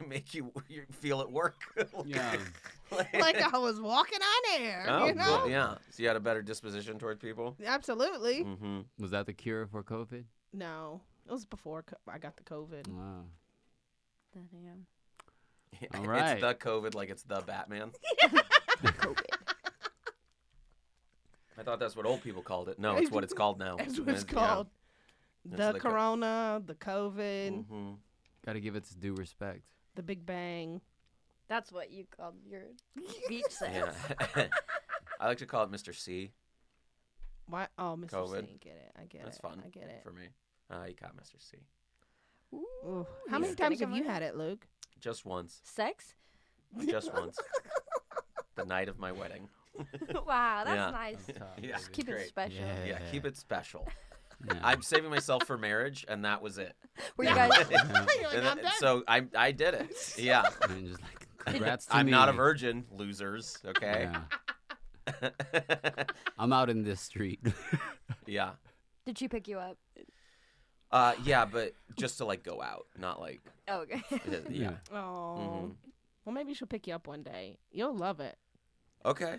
Speaker 1: make you feel at work?
Speaker 4: Yeah.
Speaker 2: Like I was walking on air,
Speaker 1: Oh,
Speaker 2: you know?
Speaker 1: cool. Yeah. So you had a better disposition toward people?
Speaker 2: Absolutely.
Speaker 1: Mm-hmm.
Speaker 4: Was that the cure for COVID?
Speaker 2: No, it was before I got the COVID.
Speaker 4: Wow.
Speaker 3: Damn.
Speaker 4: All right.
Speaker 1: It's the COVID like it's the Batman.
Speaker 3: COVID.
Speaker 1: I thought that's what old people called it. No, it's what it's called now.
Speaker 2: That's what it's
Speaker 1: Yeah.
Speaker 2: called.
Speaker 1: It's
Speaker 2: The
Speaker 1: the co-
Speaker 2: Corona, the COVID,
Speaker 1: Mhm.
Speaker 4: Got to give it its due respect.
Speaker 2: the Big Bang.
Speaker 3: That's what you called your beach sex.
Speaker 1: Yeah. I like to call it Mr. C.
Speaker 2: Why? Oh, Mr.
Speaker 1: COVID.
Speaker 2: C. Get it. I get
Speaker 1: That's
Speaker 2: it.
Speaker 1: fun
Speaker 2: I get it.
Speaker 1: for me. You got Mr. C.
Speaker 2: Ooh. How
Speaker 3: He's
Speaker 2: many
Speaker 3: gonna
Speaker 2: times have
Speaker 3: come
Speaker 2: you
Speaker 3: on.
Speaker 2: had it, Luke?
Speaker 1: Just once.
Speaker 3: Sex?
Speaker 1: Just once. The night of my wedding.
Speaker 3: Wow, that's
Speaker 1: Yeah.
Speaker 3: nice.
Speaker 1: Yeah.
Speaker 3: Just keep
Speaker 1: great.
Speaker 3: it special.
Speaker 1: Yeah, keep it special.
Speaker 4: Yeah.
Speaker 1: I'm saving myself for marriage, and that was it.
Speaker 3: Were you guys?
Speaker 2: You're like,
Speaker 1: And
Speaker 2: I'm done.
Speaker 1: so I did it. Yeah.
Speaker 4: And just like, congrats to
Speaker 1: I'm
Speaker 4: me.
Speaker 1: not a virgin, losers. Okay.
Speaker 4: Yeah. I'm out in this street.
Speaker 1: Yeah.
Speaker 3: Did she pick you up?
Speaker 1: Yeah, but just to like go out, not like
Speaker 3: Oh, okay.
Speaker 1: yeah.
Speaker 2: Oh.
Speaker 1: Mhm.
Speaker 2: Well, maybe she'll pick you up one day. You'll love it.
Speaker 1: Okay.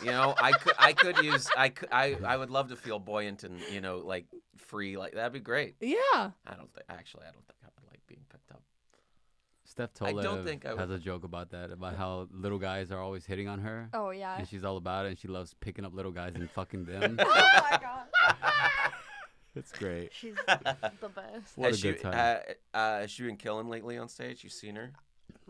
Speaker 1: You know, I would love to feel buoyant and like free, like that'd be great.
Speaker 2: Yeah.
Speaker 1: I don't think I would like being picked up.
Speaker 4: Steph
Speaker 1: I
Speaker 4: Tolev
Speaker 1: don't think I
Speaker 4: has
Speaker 1: would.
Speaker 4: a joke about that, about how little guys are always hitting on her.
Speaker 3: Oh, yeah.
Speaker 4: And she's all about it, and she loves picking up little guys and fucking them.
Speaker 3: Oh, my God.
Speaker 4: It's great.
Speaker 3: She's the best.
Speaker 4: What
Speaker 1: Has
Speaker 4: a good time.
Speaker 1: has she been killing lately on stage? You seen her?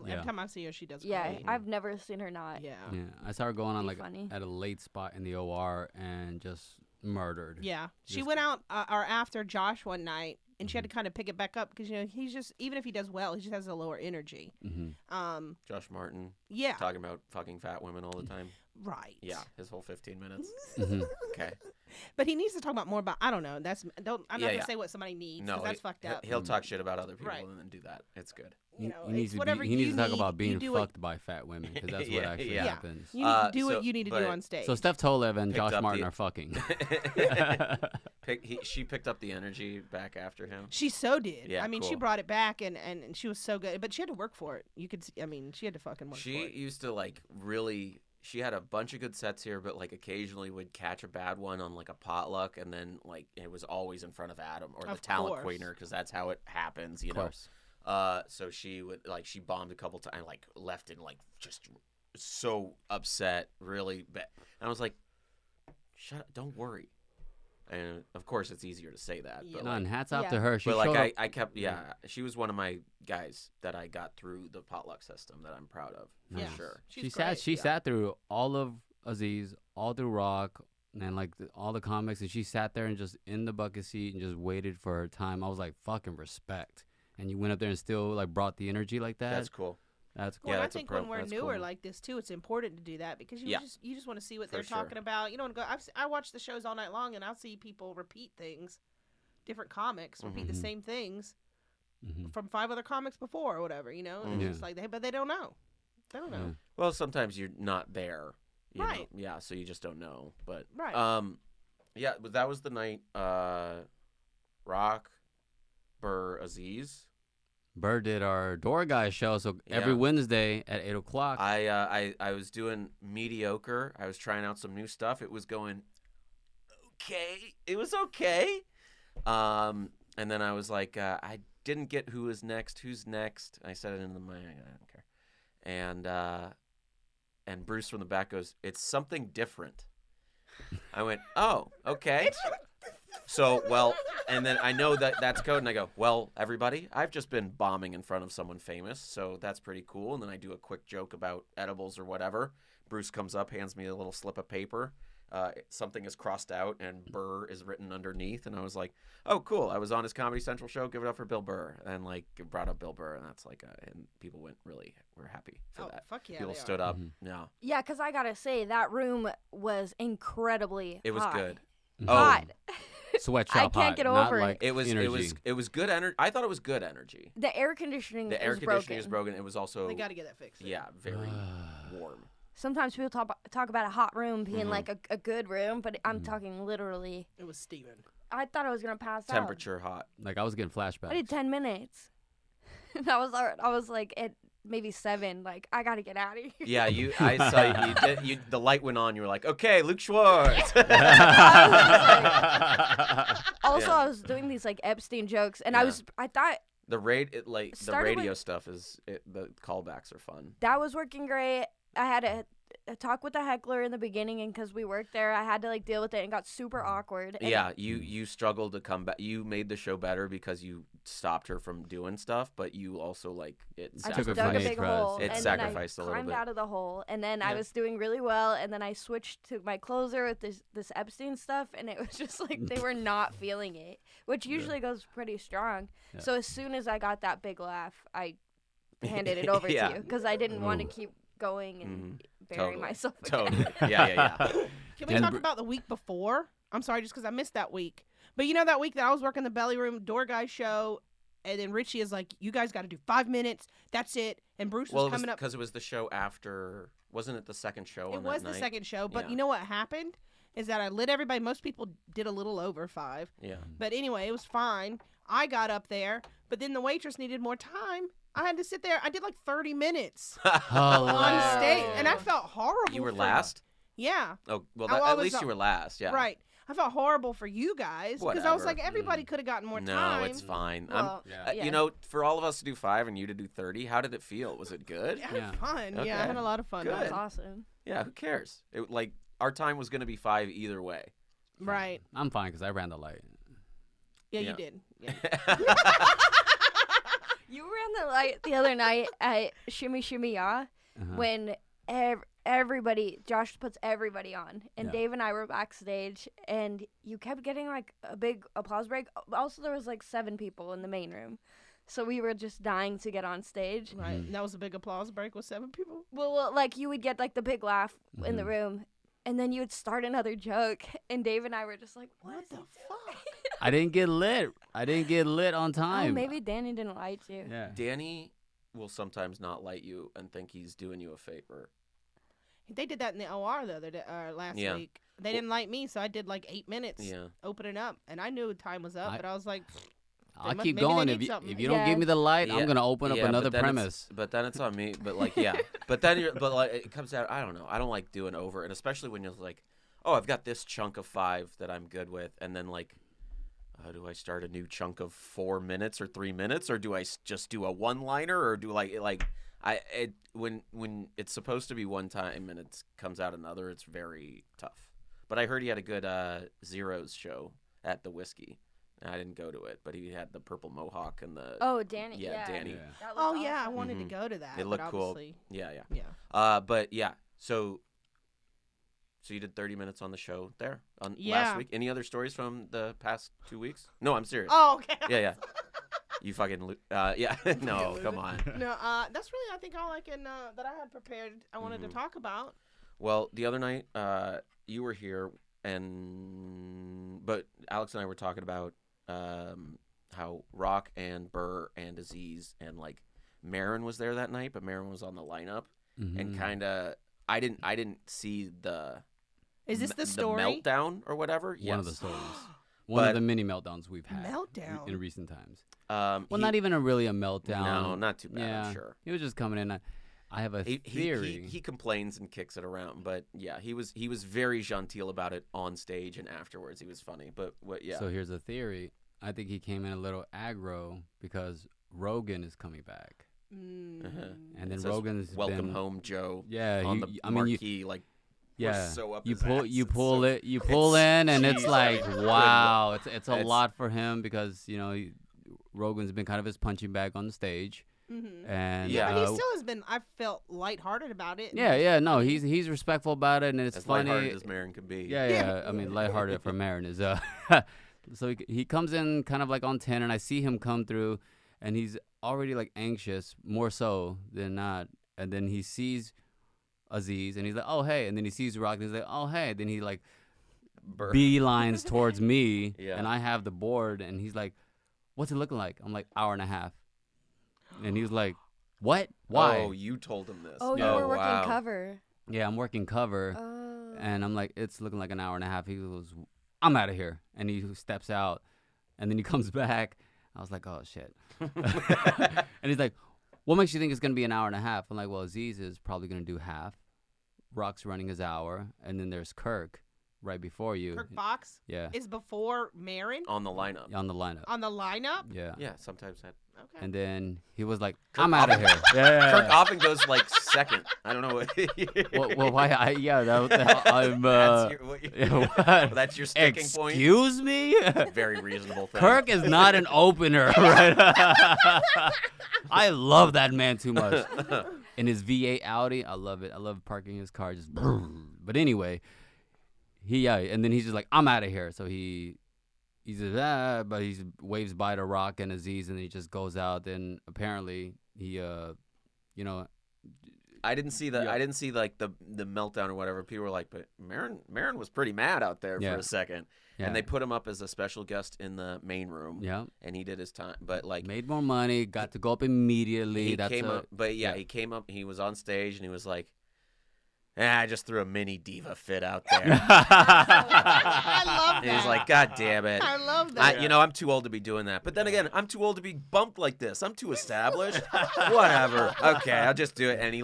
Speaker 4: Yeah.
Speaker 2: Every time I see her, she does
Speaker 3: Yeah,
Speaker 2: great.
Speaker 3: I've never seen her not.
Speaker 2: Yeah.
Speaker 4: Yeah, I saw her going on
Speaker 3: Be
Speaker 4: like
Speaker 3: funny.
Speaker 4: at a late spot in the OR and just murdered.
Speaker 2: Yeah. She
Speaker 4: Just-
Speaker 2: went out or after Josh one night, and she had
Speaker 1: Mm-hmm.
Speaker 2: to kind of pick it back up because he's just, even if he does well, he just has a lower energy.
Speaker 4: Mm-hmm.
Speaker 1: Josh Martin
Speaker 2: Yeah.
Speaker 1: talking about fucking fat women all the time.
Speaker 2: Right.
Speaker 1: Yeah, his whole 15 minutes.
Speaker 4: Mm-hmm.
Speaker 1: Okay.
Speaker 2: But he needs to talk about more about. I don't know. I'm not
Speaker 1: Yeah,
Speaker 2: gonna
Speaker 1: yeah.
Speaker 2: say what somebody needs.
Speaker 1: No,
Speaker 2: 'cause that's fucked up.
Speaker 1: He'll talk shit about other people
Speaker 2: Right.
Speaker 1: and then do that. It's good.
Speaker 2: You know,
Speaker 4: he needs
Speaker 2: it's
Speaker 4: to
Speaker 2: whatever
Speaker 4: he needs
Speaker 2: you
Speaker 4: to talk
Speaker 2: need,
Speaker 4: about
Speaker 2: you
Speaker 4: being
Speaker 2: do what-
Speaker 4: fucked by fat women because that's
Speaker 1: Yeah,
Speaker 4: what actually
Speaker 1: yeah.
Speaker 4: happens.
Speaker 2: You need to do
Speaker 1: so-
Speaker 2: what you need to
Speaker 1: but-
Speaker 2: do on stage.
Speaker 4: So Steph Tolev and
Speaker 1: Picked
Speaker 4: Josh
Speaker 1: up
Speaker 4: Martin
Speaker 1: the-
Speaker 4: are fucking.
Speaker 1: She picked up the energy back after him.
Speaker 2: She so did.
Speaker 1: Yeah,
Speaker 2: I mean, she
Speaker 1: cool.
Speaker 2: brought it back, and she was so good. But she had to work for it. You could. See, I mean, she had to fucking work
Speaker 1: She
Speaker 2: for it.
Speaker 1: used to like really she had a bunch of good sets here, but like occasionally would catch a bad one on like a potluck, and then like it was always in front of Adam or the
Speaker 2: Of
Speaker 1: talent
Speaker 2: course.
Speaker 1: queener, because that's how it happens, you
Speaker 4: Of
Speaker 1: know.
Speaker 4: course.
Speaker 1: So she would like she bombed a couple times, like left in like just so upset, really bad. And I was like, "Shut up, don't worry." And of course, it's easier to say that, but
Speaker 4: No,
Speaker 1: like,
Speaker 4: and hats off
Speaker 3: Yeah.
Speaker 4: to her. She
Speaker 1: but like
Speaker 4: showed up.
Speaker 1: I kept, she was one of my guys that I got through the potluck system that I'm proud of, for
Speaker 2: Yeah.
Speaker 1: sure.
Speaker 2: She's
Speaker 4: She
Speaker 2: great.
Speaker 4: sat through all of Aziz, all through Rock, and like all the comics, and she sat there and just in the bucket seat and just waited for her time. I was like, fucking respect. And you went up there and still like brought the energy like that.
Speaker 1: That's cool.
Speaker 4: That's cool.
Speaker 2: Well,
Speaker 1: Yeah,
Speaker 2: I
Speaker 1: that's a
Speaker 2: think
Speaker 1: pro-
Speaker 2: when we're
Speaker 1: that's
Speaker 2: newer
Speaker 1: cool.
Speaker 2: like this too, it's important to do that because you
Speaker 1: Yeah.
Speaker 2: you just want to see what
Speaker 1: For
Speaker 2: they're
Speaker 1: sure.
Speaker 2: talking about. You don't want to go. I watch the shows all night long, and I'll see people repeat things, different comics repeat the
Speaker 4: Mhm.
Speaker 2: same things
Speaker 4: Mhm.
Speaker 2: from 5 other comics before or whatever. You know, and
Speaker 4: Yeah.
Speaker 2: it's just like but they don't know. They don't know.
Speaker 4: Yeah.
Speaker 1: Well, sometimes you're not there, you know?
Speaker 2: Right.
Speaker 1: Yeah, so you just don't know. But
Speaker 2: Right.
Speaker 1: yeah, but that was the night. Rock, Burr, Aziz.
Speaker 4: Burr did our Door Guy show, so every
Speaker 1: Yeah.
Speaker 4: Wednesday at 8:00.
Speaker 1: I was doing mediocre. I was trying out some new stuff. It was going okay. It was okay. And then I was like, I didn't get who's next. I said it in the mic. I don't care. And Bruce from the back goes, "It's something different." I went, "Oh, okay." So, well, and then I know that that's code, and I go, "Well, everybody, I've just been bombing in front of someone famous, so that's pretty cool." And then I do a quick joke about edibles or whatever. Bruce comes up, hands me a little slip of paper. Something is crossed out, and Burr is written underneath. And I was like, "Oh, cool! I was on his Comedy Central show. Give it up for Bill Burr." And like, it brought up Bill Burr, and that's like, and people were happy for
Speaker 2: Oh,
Speaker 1: that.
Speaker 2: fuck yeah,
Speaker 1: People
Speaker 2: they
Speaker 1: stood
Speaker 2: are.
Speaker 1: up.
Speaker 4: Mhm.
Speaker 1: Yeah,
Speaker 3: Yeah, because I gotta say that room was incredibly
Speaker 1: it was
Speaker 3: hot.
Speaker 1: good.
Speaker 4: Mhm.
Speaker 3: Hot.
Speaker 4: Sweatshop
Speaker 3: I can't
Speaker 4: hot,
Speaker 3: get
Speaker 4: not
Speaker 3: over it.
Speaker 4: like
Speaker 1: It was
Speaker 4: energy.
Speaker 1: good energy. I thought it was good energy.
Speaker 3: The air conditioning
Speaker 1: The air
Speaker 3: is
Speaker 1: conditioning is
Speaker 3: broken.
Speaker 1: broken. It was also
Speaker 2: They got to get that fixed.
Speaker 1: yeah, very warm.
Speaker 3: Sometimes people talk about a hot room being
Speaker 1: Mhm.
Speaker 3: like a good room, but I'm
Speaker 4: Mhm.
Speaker 3: talking literally.
Speaker 2: It was Steven.
Speaker 3: I thought I was gonna pass out.
Speaker 1: Temperature hot.
Speaker 4: Like I was getting flashbacks.
Speaker 3: I did 10 minutes. And I was like at maybe 7. Like I gotta get out of here.
Speaker 1: Yeah, I saw you. The light went on. You were like, "Okay, Luke Schwartz."
Speaker 3: Also,
Speaker 1: Yeah.
Speaker 3: I was doing these like Epstein jokes, and
Speaker 1: Yeah.
Speaker 3: I thought
Speaker 1: the the
Speaker 3: Started
Speaker 1: radio
Speaker 3: with-
Speaker 1: stuff the callbacks are fun.
Speaker 3: that was working great. I had a talk with the heckler in the beginning, and because we worked there, I had to like deal with it and got super awkward. And
Speaker 1: Yeah, you struggled to come back. You made the show better because you stopped her from doing stuff, but you also like it.
Speaker 3: I
Speaker 4: Took
Speaker 3: just
Speaker 4: it
Speaker 3: dug
Speaker 4: from
Speaker 3: a
Speaker 4: the
Speaker 3: big
Speaker 4: crust.
Speaker 3: hole,
Speaker 1: It
Speaker 3: and
Speaker 1: sacrificed a
Speaker 3: then I
Speaker 1: little
Speaker 3: climbed
Speaker 1: bit.
Speaker 3: out of the hole, and then I
Speaker 1: Yeah.
Speaker 3: was doing really well, and then I switched to my closer with this Epstein stuff, and it was just like they were not feeling it, which usually goes pretty strong.
Speaker 4: Yeah.
Speaker 3: So as soon as I got that big laugh, I handed it over
Speaker 1: Yeah.
Speaker 3: to you because I didn't want to
Speaker 4: Ooh.
Speaker 3: keep going and bury
Speaker 1: Totally.
Speaker 3: myself.
Speaker 1: Totally.
Speaker 3: Again.
Speaker 1: Yeah.
Speaker 2: Can we
Speaker 4: And
Speaker 2: talk
Speaker 4: Bru-
Speaker 2: about the week before? I'm sorry, just because I missed that week. But you know that week that I was working the belly room door guy show, and then Richie is like, "You guys got to do 5 minutes. That's it." And Bruce
Speaker 1: Well,
Speaker 2: was
Speaker 1: it was
Speaker 2: coming up.
Speaker 1: because it was the show after. Wasn't it the second show?
Speaker 2: It
Speaker 1: on
Speaker 2: was
Speaker 1: that
Speaker 2: the
Speaker 1: night?
Speaker 2: second show, but
Speaker 1: Yeah.
Speaker 2: you know what happened is that I lit everybody. Most people did a little over 5,
Speaker 1: Yeah.
Speaker 2: but anyway, it was fine. I got up there, but then the waitress needed more time. I had to sit there. I did like 30 minutes on stage, and I felt horrible.
Speaker 1: You were
Speaker 2: for-
Speaker 1: last.
Speaker 2: Yeah.
Speaker 1: Oh well,
Speaker 2: I
Speaker 1: at
Speaker 2: was
Speaker 1: least
Speaker 2: up-
Speaker 1: you were last. Yeah.
Speaker 2: Right. I felt horrible for you guys because I was
Speaker 1: Whatever.
Speaker 2: like, everybody could have gotten more
Speaker 1: No,
Speaker 2: time.
Speaker 1: it's fine.
Speaker 3: Well,
Speaker 4: Yeah.
Speaker 3: yeah.
Speaker 1: You know, for all of us to do 5 and you to do 30, how did it feel? Was it good?
Speaker 2: I had
Speaker 4: Yeah.
Speaker 2: fun. Yeah, I
Speaker 1: Okay.
Speaker 2: had a lot of fun.
Speaker 1: Good.
Speaker 3: That's awesome.
Speaker 1: Yeah. Who cares? Like our time was going to be 5 either way.
Speaker 2: Right.
Speaker 4: I'm fine because I ran the light.
Speaker 2: Yeah,
Speaker 1: Yeah.
Speaker 2: you did. Yeah.
Speaker 3: You ran the light the other night at Shimmy Shimmy Ya
Speaker 4: Uh-huh.
Speaker 3: when everybody, Josh puts everybody on, and
Speaker 4: Yeah.
Speaker 3: Dave and I were backstage, and you kept getting like a big applause break. Also, there was like 7 people in the main room, so we were just dying to get on stage.
Speaker 2: Right.
Speaker 4: Mhm.
Speaker 2: And that was a big applause break with 7 people.
Speaker 3: Well, like you would get like the big laugh in the
Speaker 4: Mhm.
Speaker 3: room, and then you would start another joke, and Dave and I were just like,
Speaker 2: What
Speaker 3: is
Speaker 2: the
Speaker 3: he
Speaker 2: fuck?
Speaker 4: I didn't get lit. I didn't get lit on
Speaker 3: doing?"
Speaker 4: time.
Speaker 3: Oh, maybe Danny didn't light you.
Speaker 4: Yeah.
Speaker 1: Danny will sometimes not light you and think he's doing you a favor.
Speaker 2: They did that in the OR the other day, last
Speaker 1: Yeah.
Speaker 2: week. They didn't like me, so I did like 8 minutes
Speaker 1: Yeah.
Speaker 2: opening up, and I knew time was up,
Speaker 4: I-
Speaker 2: but I was like,
Speaker 4: I'll
Speaker 2: must-
Speaker 4: keep
Speaker 2: maybe they
Speaker 4: going.
Speaker 2: need
Speaker 4: If
Speaker 2: something.
Speaker 4: you don't give me the light, I'm gonna open up
Speaker 1: Yeah,
Speaker 4: another
Speaker 1: but then it's-
Speaker 4: premise.
Speaker 1: But then it's on me. But like, yeah. But then it comes out. I don't know. I don't like doing over, and especially when you're like, oh, I've got this chunk of 5 that I'm good with, and then like, do I start a new chunk of 4 minutes or 3 minutes, or do I just do a one-liner, or do when it's supposed to be one time and it comes out another, it's very tough. But I heard he had a good Zeros show at the Whiskey. I didn't go to it, but he had the purple mohawk and the
Speaker 3: Oh, Danny.
Speaker 1: yeah, Danny.
Speaker 4: Yeah.
Speaker 3: That
Speaker 2: Oh
Speaker 3: looked
Speaker 2: yeah, I
Speaker 3: awesome.
Speaker 2: wanted
Speaker 1: Mhm.
Speaker 2: to go to that.
Speaker 1: It
Speaker 2: but
Speaker 1: looked cool.
Speaker 2: obviously-
Speaker 1: Yeah.
Speaker 2: Yeah.
Speaker 1: But yeah, so you did 30 minutes on the show there last
Speaker 2: Yeah.
Speaker 1: week. Any other stories from the past 2 weeks? No, I'm serious.
Speaker 2: Oh, okay.
Speaker 1: Yeah. You fucking yeah. No, come on.
Speaker 2: No, that's really I think all I can that I had prepared. I wanted to talk about.
Speaker 1: Well, the other night you were here, but Alex and I were talking about how Rock and Burr and Aziz and like Marin was there that night, but Marin was on the lineup and kind of I didn't see the
Speaker 2: Is this the story?
Speaker 1: the meltdown or whatever.
Speaker 4: One of the
Speaker 1: Yes.
Speaker 4: stories. One
Speaker 1: But-
Speaker 4: of the mini meltdowns we've had
Speaker 2: Meltdown.
Speaker 4: in recent times.
Speaker 1: Well,
Speaker 4: Not even really a meltdown.
Speaker 1: No, not too bad.
Speaker 4: Yeah,
Speaker 1: I'm sure.
Speaker 4: he was just coming in. I have a theory.
Speaker 1: He complains and kicks it around, but yeah, he was very genteel about it on stage and afterwards. He was funny, but what? Yeah.
Speaker 4: So here's a theory. I think he came in a little aggro because Rogan is coming back,
Speaker 2: Mm.
Speaker 4: and then
Speaker 1: It says,
Speaker 4: Rogan's
Speaker 1: "Welcome
Speaker 4: been,
Speaker 1: home, Joe."
Speaker 4: Yeah,
Speaker 1: on
Speaker 4: you-
Speaker 1: the
Speaker 4: I mean, you-
Speaker 1: marquee, like
Speaker 4: Yeah,
Speaker 1: so up
Speaker 4: you
Speaker 1: his
Speaker 4: pull
Speaker 1: ass.
Speaker 4: you
Speaker 1: It's
Speaker 4: pull
Speaker 1: so-
Speaker 4: it you pull
Speaker 1: it's-
Speaker 4: in, and it's
Speaker 1: jeez.
Speaker 4: like
Speaker 1: Good
Speaker 4: wow, it's a
Speaker 1: It's-
Speaker 4: lot for him because Rogan's been kind of his punching bag on the stage,
Speaker 2: Mm-hmm.
Speaker 4: and
Speaker 1: Yeah.
Speaker 2: But he still has been. I felt lighthearted about it.
Speaker 4: no, he's respectful about it, and it's
Speaker 1: as
Speaker 4: funny.
Speaker 1: lighthearted as Marin can be.
Speaker 4: Yeah. I mean, lighthearted for Marin is so he comes in kind of like on 10, and I see him come through, and he's already like anxious, more so than not, and then he sees Aziz, and he's like, oh hey, and then he sees Rock, and he's like, oh hey, then he like
Speaker 1: Burr.
Speaker 4: beelines towards me,
Speaker 1: Yeah.
Speaker 4: and I have the board, and he's like, what's it looking like? I'm like, hour and a half, and he's like, what? Why?
Speaker 1: Oh, you told him this.
Speaker 3: Oh, you
Speaker 4: Yeah.
Speaker 3: were working
Speaker 1: wow.
Speaker 3: cover.
Speaker 4: Yeah, I'm working cover.
Speaker 3: Oh.
Speaker 4: And I'm like, it's looking like an hour and a half. He goes, I'm out of here. And he steps out. And then he comes back. I was like, oh, shit. And he's like, what makes you think it's going to be an hour and a half? I'm like, well, Aziz is probably going to do half. Rock's running his hour. And then there's Kirk right before you.
Speaker 2: Kirk Fox
Speaker 4: Yeah.
Speaker 2: is before Marin
Speaker 1: on the lineup.
Speaker 4: On the lineup.
Speaker 2: on the lineup.
Speaker 4: Yeah.
Speaker 1: Yeah, sometimes that.
Speaker 2: Okay.
Speaker 4: And then he was like,
Speaker 1: Kirk
Speaker 4: I'm out of
Speaker 1: often-
Speaker 4: here. Yeah.
Speaker 1: Kirk often goes like second. I don't know what.
Speaker 4: well, why? I'm.
Speaker 1: That's your, what you-
Speaker 4: yeah, what?
Speaker 1: that's your sticking point.
Speaker 4: Excuse me?
Speaker 1: Very reasonable thing.
Speaker 4: Kirk is not an opener, right? I love that man too much. In his V8 Audi, I love it. I love parking his car just. But anyway, and then he's just like, I'm out of here. So he says, but he waves bye to Rock and Aziz, and he just goes out. Then apparently he,
Speaker 1: I didn't see the.
Speaker 4: Yeah.
Speaker 1: I didn't see like the meltdown or whatever. People were like, but Marin was pretty mad out there
Speaker 4: Yeah.
Speaker 1: for a second,
Speaker 4: yeah,
Speaker 1: and they put him up as a special guest in the main room.
Speaker 4: yeah,
Speaker 1: And he did his time, but like
Speaker 4: made more money, got to go up immediately.
Speaker 1: he
Speaker 4: That's
Speaker 1: came
Speaker 4: a,
Speaker 1: up, but yeah,
Speaker 4: yeah.
Speaker 1: he came up. He was on stage and he was like, I just threw a mini diva fit out there.
Speaker 2: I love
Speaker 1: And
Speaker 2: that.
Speaker 1: he's like, God damn it.
Speaker 2: I love that.
Speaker 1: I'm too old to be doing that. But then again, I'm too old to be bumped like this. I'm too established. Whatever. Okay, I'll just do it. And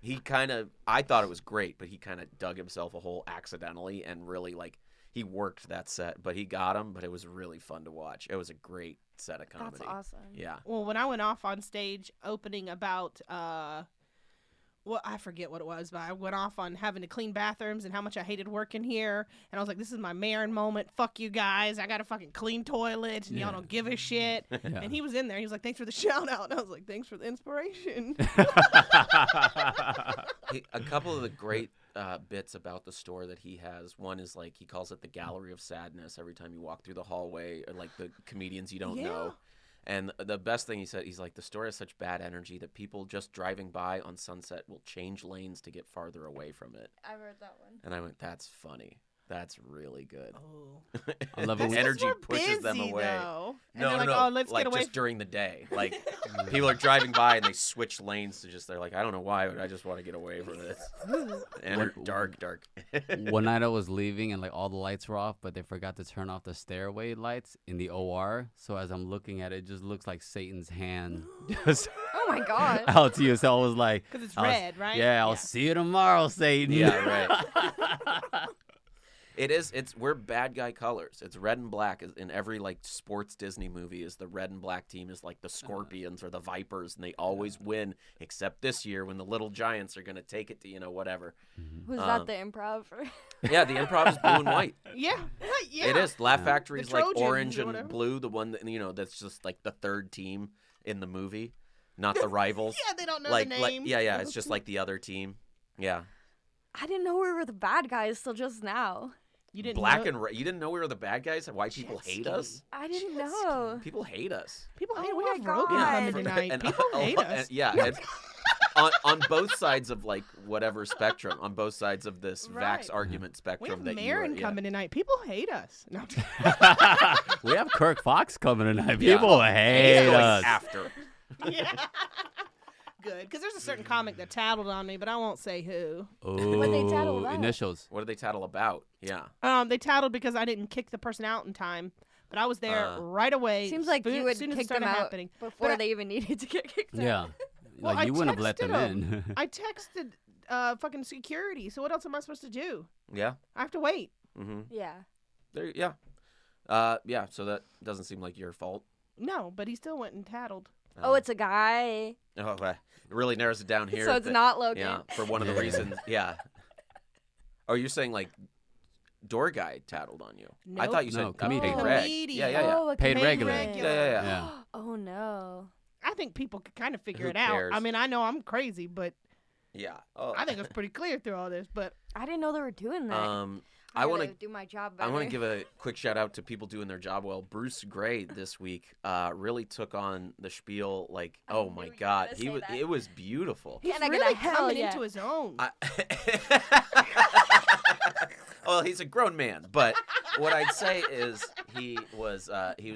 Speaker 1: he kind of, I thought it was great, but he kind of dug himself a hole accidentally and really like, he worked that set, but he got him. But it was really fun to watch. It was a great set of comedy.
Speaker 3: That's awesome.
Speaker 1: Yeah.
Speaker 2: Well, when I went off on stage opening about well, I forget what it was, but I went off on having to clean bathrooms and how much I hated working here. And I was like, this is my Marin moment. Fuck you guys. I got to fucking clean toilets and y'all
Speaker 4: Yeah.
Speaker 2: don't give a shit.
Speaker 4: Yeah.
Speaker 2: And he was in there. He was like, thanks for the shout out. And I was like, thanks for the inspiration.
Speaker 1: A couple of the great bits about the store that he has. One is like he calls it the Gallery of Sadness every time you walk through the hallway, or like the comedians you don't know. And the best thing he said, he's like, the store has such bad energy that people just driving by on Sunset will change lanes to get farther away from it.
Speaker 3: I read that one.
Speaker 1: And I went, that's funny. That's really good.
Speaker 2: Oh.
Speaker 4: I love
Speaker 2: That's
Speaker 4: it.
Speaker 2: because
Speaker 1: Energy
Speaker 2: we're
Speaker 1: pushes them
Speaker 2: busy,
Speaker 1: away.
Speaker 2: Though. And
Speaker 1: No,
Speaker 2: they're like,
Speaker 1: no,
Speaker 2: oh, let's
Speaker 1: like
Speaker 2: get away.
Speaker 1: just during the day. Like people are driving by and they switch lanes to just. They're like, I don't know why, but I just want to get away from this. And dark.
Speaker 4: One night I was leaving and like all the lights were off, but they forgot to turn off the stairway lights in the OR. So as I'm looking at it, it just looks like Satan's hand just
Speaker 3: Oh my god.
Speaker 4: out to you. So I was like,
Speaker 2: Because it's red, right?
Speaker 4: yeah, I'll see you tomorrow, Satan.
Speaker 1: Yeah, right. We're bad guy colors. It's red and black in every like sports Disney movie. Is the red and black team is like the Scorpions or the Vipers, and they always win. Except this year when the Little Giants are gonna take it to whatever.
Speaker 3: Was that the improv?
Speaker 1: Yeah, the improv is blue and white.
Speaker 2: Yeah. Yeah.
Speaker 1: It is. Laugh Factory is
Speaker 2: The
Speaker 1: like
Speaker 2: Trojans
Speaker 1: orange
Speaker 2: or
Speaker 1: and
Speaker 2: whatever.
Speaker 1: blue. The one that that's just like the third team in the movie, not the rivals.
Speaker 2: Yeah, they don't know
Speaker 1: like,
Speaker 2: the
Speaker 1: like
Speaker 2: name.
Speaker 1: yeah, it's just like the other team. Yeah.
Speaker 3: I didn't know we were the bad guys till just now.
Speaker 2: You didn't
Speaker 1: Black
Speaker 2: know.
Speaker 1: and red. You didn't know we were the bad guys? Why people hate us?
Speaker 3: I didn't know.
Speaker 1: People hate us.
Speaker 2: People hate
Speaker 3: Oh
Speaker 2: We
Speaker 3: my
Speaker 2: have Rogan
Speaker 3: God.
Speaker 2: coming tonight.
Speaker 1: And-
Speaker 2: People hate us.
Speaker 1: yeah. And on both sides of like whatever spectrum, on both sides of this
Speaker 2: Right.
Speaker 1: Vax argument
Speaker 2: We
Speaker 1: spectrum
Speaker 2: have
Speaker 1: that
Speaker 2: Marin
Speaker 1: you are,
Speaker 2: coming tonight. People hate us. No.
Speaker 4: We have Kirk Fox coming tonight.
Speaker 1: Yeah.
Speaker 4: People
Speaker 1: He's
Speaker 4: hate
Speaker 1: going
Speaker 4: us.
Speaker 1: after.
Speaker 2: Yeah. Good. Because there's a certain comic that tattled on me, but I won't say who.
Speaker 3: What'd they tattle
Speaker 4: Ooh,
Speaker 3: about?
Speaker 4: initials.
Speaker 1: What did they tattle about? Yeah.
Speaker 2: They tattled because I didn't kick the person out in time. But I was there right away.
Speaker 3: Seems like you would
Speaker 2: soon as it
Speaker 3: kick them
Speaker 2: started
Speaker 3: out
Speaker 2: happening.
Speaker 3: before
Speaker 2: But
Speaker 3: they even needed to get kicked out.
Speaker 4: Yeah.
Speaker 2: Well,
Speaker 4: Like
Speaker 2: I
Speaker 4: you wouldn't have let
Speaker 2: texted
Speaker 4: them in.
Speaker 2: I texted fucking security. So what else am I supposed to do?
Speaker 1: Yeah.
Speaker 2: I have to wait.
Speaker 1: Mm-hmm.
Speaker 3: Yeah.
Speaker 1: There. Yeah. Yeah. So that doesn't seem like your fault.
Speaker 2: No, but he still went and tattled.
Speaker 3: Oh, it's a guy.
Speaker 1: Oh, it really narrows it down here.
Speaker 3: So it's not Logan.
Speaker 1: Yeah, for one of the
Speaker 4: Yeah.
Speaker 1: reasons. Yeah. Oh, you're saying like door guy tattled on you? I
Speaker 2: Nope.
Speaker 1: thought you
Speaker 4: No,
Speaker 1: said
Speaker 4: comedian.
Speaker 1: paid reg.
Speaker 2: Comedian.
Speaker 1: Yeah.
Speaker 3: Oh, a
Speaker 4: Paid
Speaker 3: comedian.
Speaker 4: regular.
Speaker 1: Yeah.
Speaker 4: Yeah.
Speaker 3: Oh no.
Speaker 2: I think people could kind of figure
Speaker 1: Who
Speaker 2: it out.
Speaker 1: cares?
Speaker 2: I mean, I know I'm crazy, but
Speaker 1: Yeah. Oh.
Speaker 2: I think it's pretty clear through all this. But
Speaker 3: I didn't know they were doing that.
Speaker 1: I want to.
Speaker 3: to do my job
Speaker 1: I
Speaker 3: better.
Speaker 1: want to give a quick shout out to people doing their job well. Bruce Gray this week really took on the spiel like,
Speaker 3: I
Speaker 1: oh
Speaker 3: knew
Speaker 1: my
Speaker 3: you were
Speaker 1: God,
Speaker 3: gonna say that.
Speaker 1: it was beautiful.
Speaker 2: he's
Speaker 3: Can I get
Speaker 2: really
Speaker 3: a hell
Speaker 2: coming
Speaker 3: yeah?
Speaker 2: into his own.
Speaker 1: Well, he's a grown man, but what I'd say is he was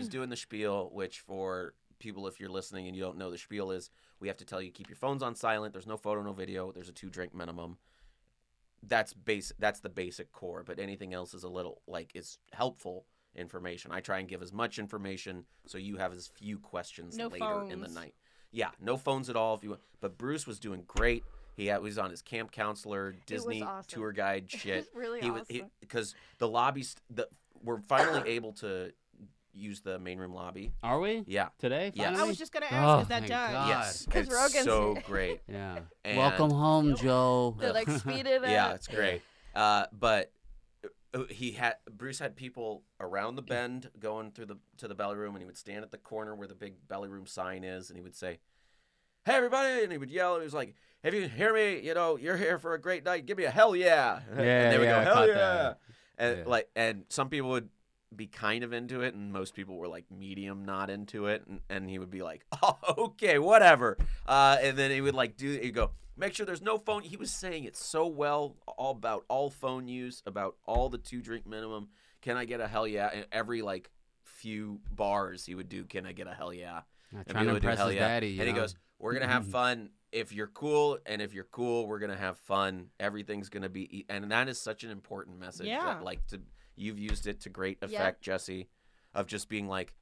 Speaker 1: doing the spiel, which for people, if you're listening and you don't know, the spiel is we have to tell you keep your phones on silent. There's no photo, no video. There's a 2-drink minimum. That's the basic core, but anything else is a little like is helpful information. I try and give as much information so you have as few questions
Speaker 2: No
Speaker 1: later in the
Speaker 2: phones.
Speaker 1: night. Yeah, no phones at all. If you want. But Bruce was doing great. He was on his camp counselor, Disney
Speaker 3: awesome.
Speaker 1: tour guide
Speaker 3: It
Speaker 1: shit.
Speaker 3: was really awesome.
Speaker 1: Because the lobbies, we're finally able to use the main room lobby.
Speaker 4: Are we?
Speaker 1: Yeah.
Speaker 4: Today?
Speaker 1: Yes.
Speaker 4: Finally?
Speaker 2: I was just gonna ask,
Speaker 4: Oh,
Speaker 2: is that
Speaker 4: thank
Speaker 2: done?
Speaker 4: God.
Speaker 1: Yes,
Speaker 3: 'Cause
Speaker 1: it's
Speaker 3: Rogan's
Speaker 1: so
Speaker 3: here.
Speaker 1: great.
Speaker 4: Yeah.
Speaker 1: And-
Speaker 4: Welcome home, Joe.
Speaker 3: They like speeded it
Speaker 1: Yeah,
Speaker 3: up.
Speaker 1: it's great. But Bruce had people around the bend going to the belly room, and he would stand at the corner where the big belly room sign is, and he would say, "Hey everybody!" and he would yell, and he was like, "If you hear me, you're here for a great night. Give me a hell yeah!"
Speaker 4: Yeah,
Speaker 1: and they would
Speaker 4: yeah, I
Speaker 1: go, "Hell
Speaker 4: caught
Speaker 1: yeah!"
Speaker 4: that.
Speaker 1: And
Speaker 4: Yeah.
Speaker 1: and some people would be kind of into it, and most people were like medium not into it, and he would be like, "Oh, okay, whatever," and then he would he'd go, "Make sure there's no phone." He was saying it so well, all about all phone use, about all the 2-drink minimum. Can I get a hell yeah? And every like few bars he would do, "Can I get a hell yeah?" And
Speaker 4: Trying to
Speaker 1: people would do,
Speaker 4: impress
Speaker 1: "Hell
Speaker 4: his
Speaker 1: yeah."
Speaker 4: daddy.
Speaker 1: And he goes, "We're gonna have fun if you're cool, and if you're cool, we're gonna have fun. Everything's gonna be," and that is such an important message.
Speaker 2: Yeah.
Speaker 1: You've used it to great effect, Jesse, of just being like,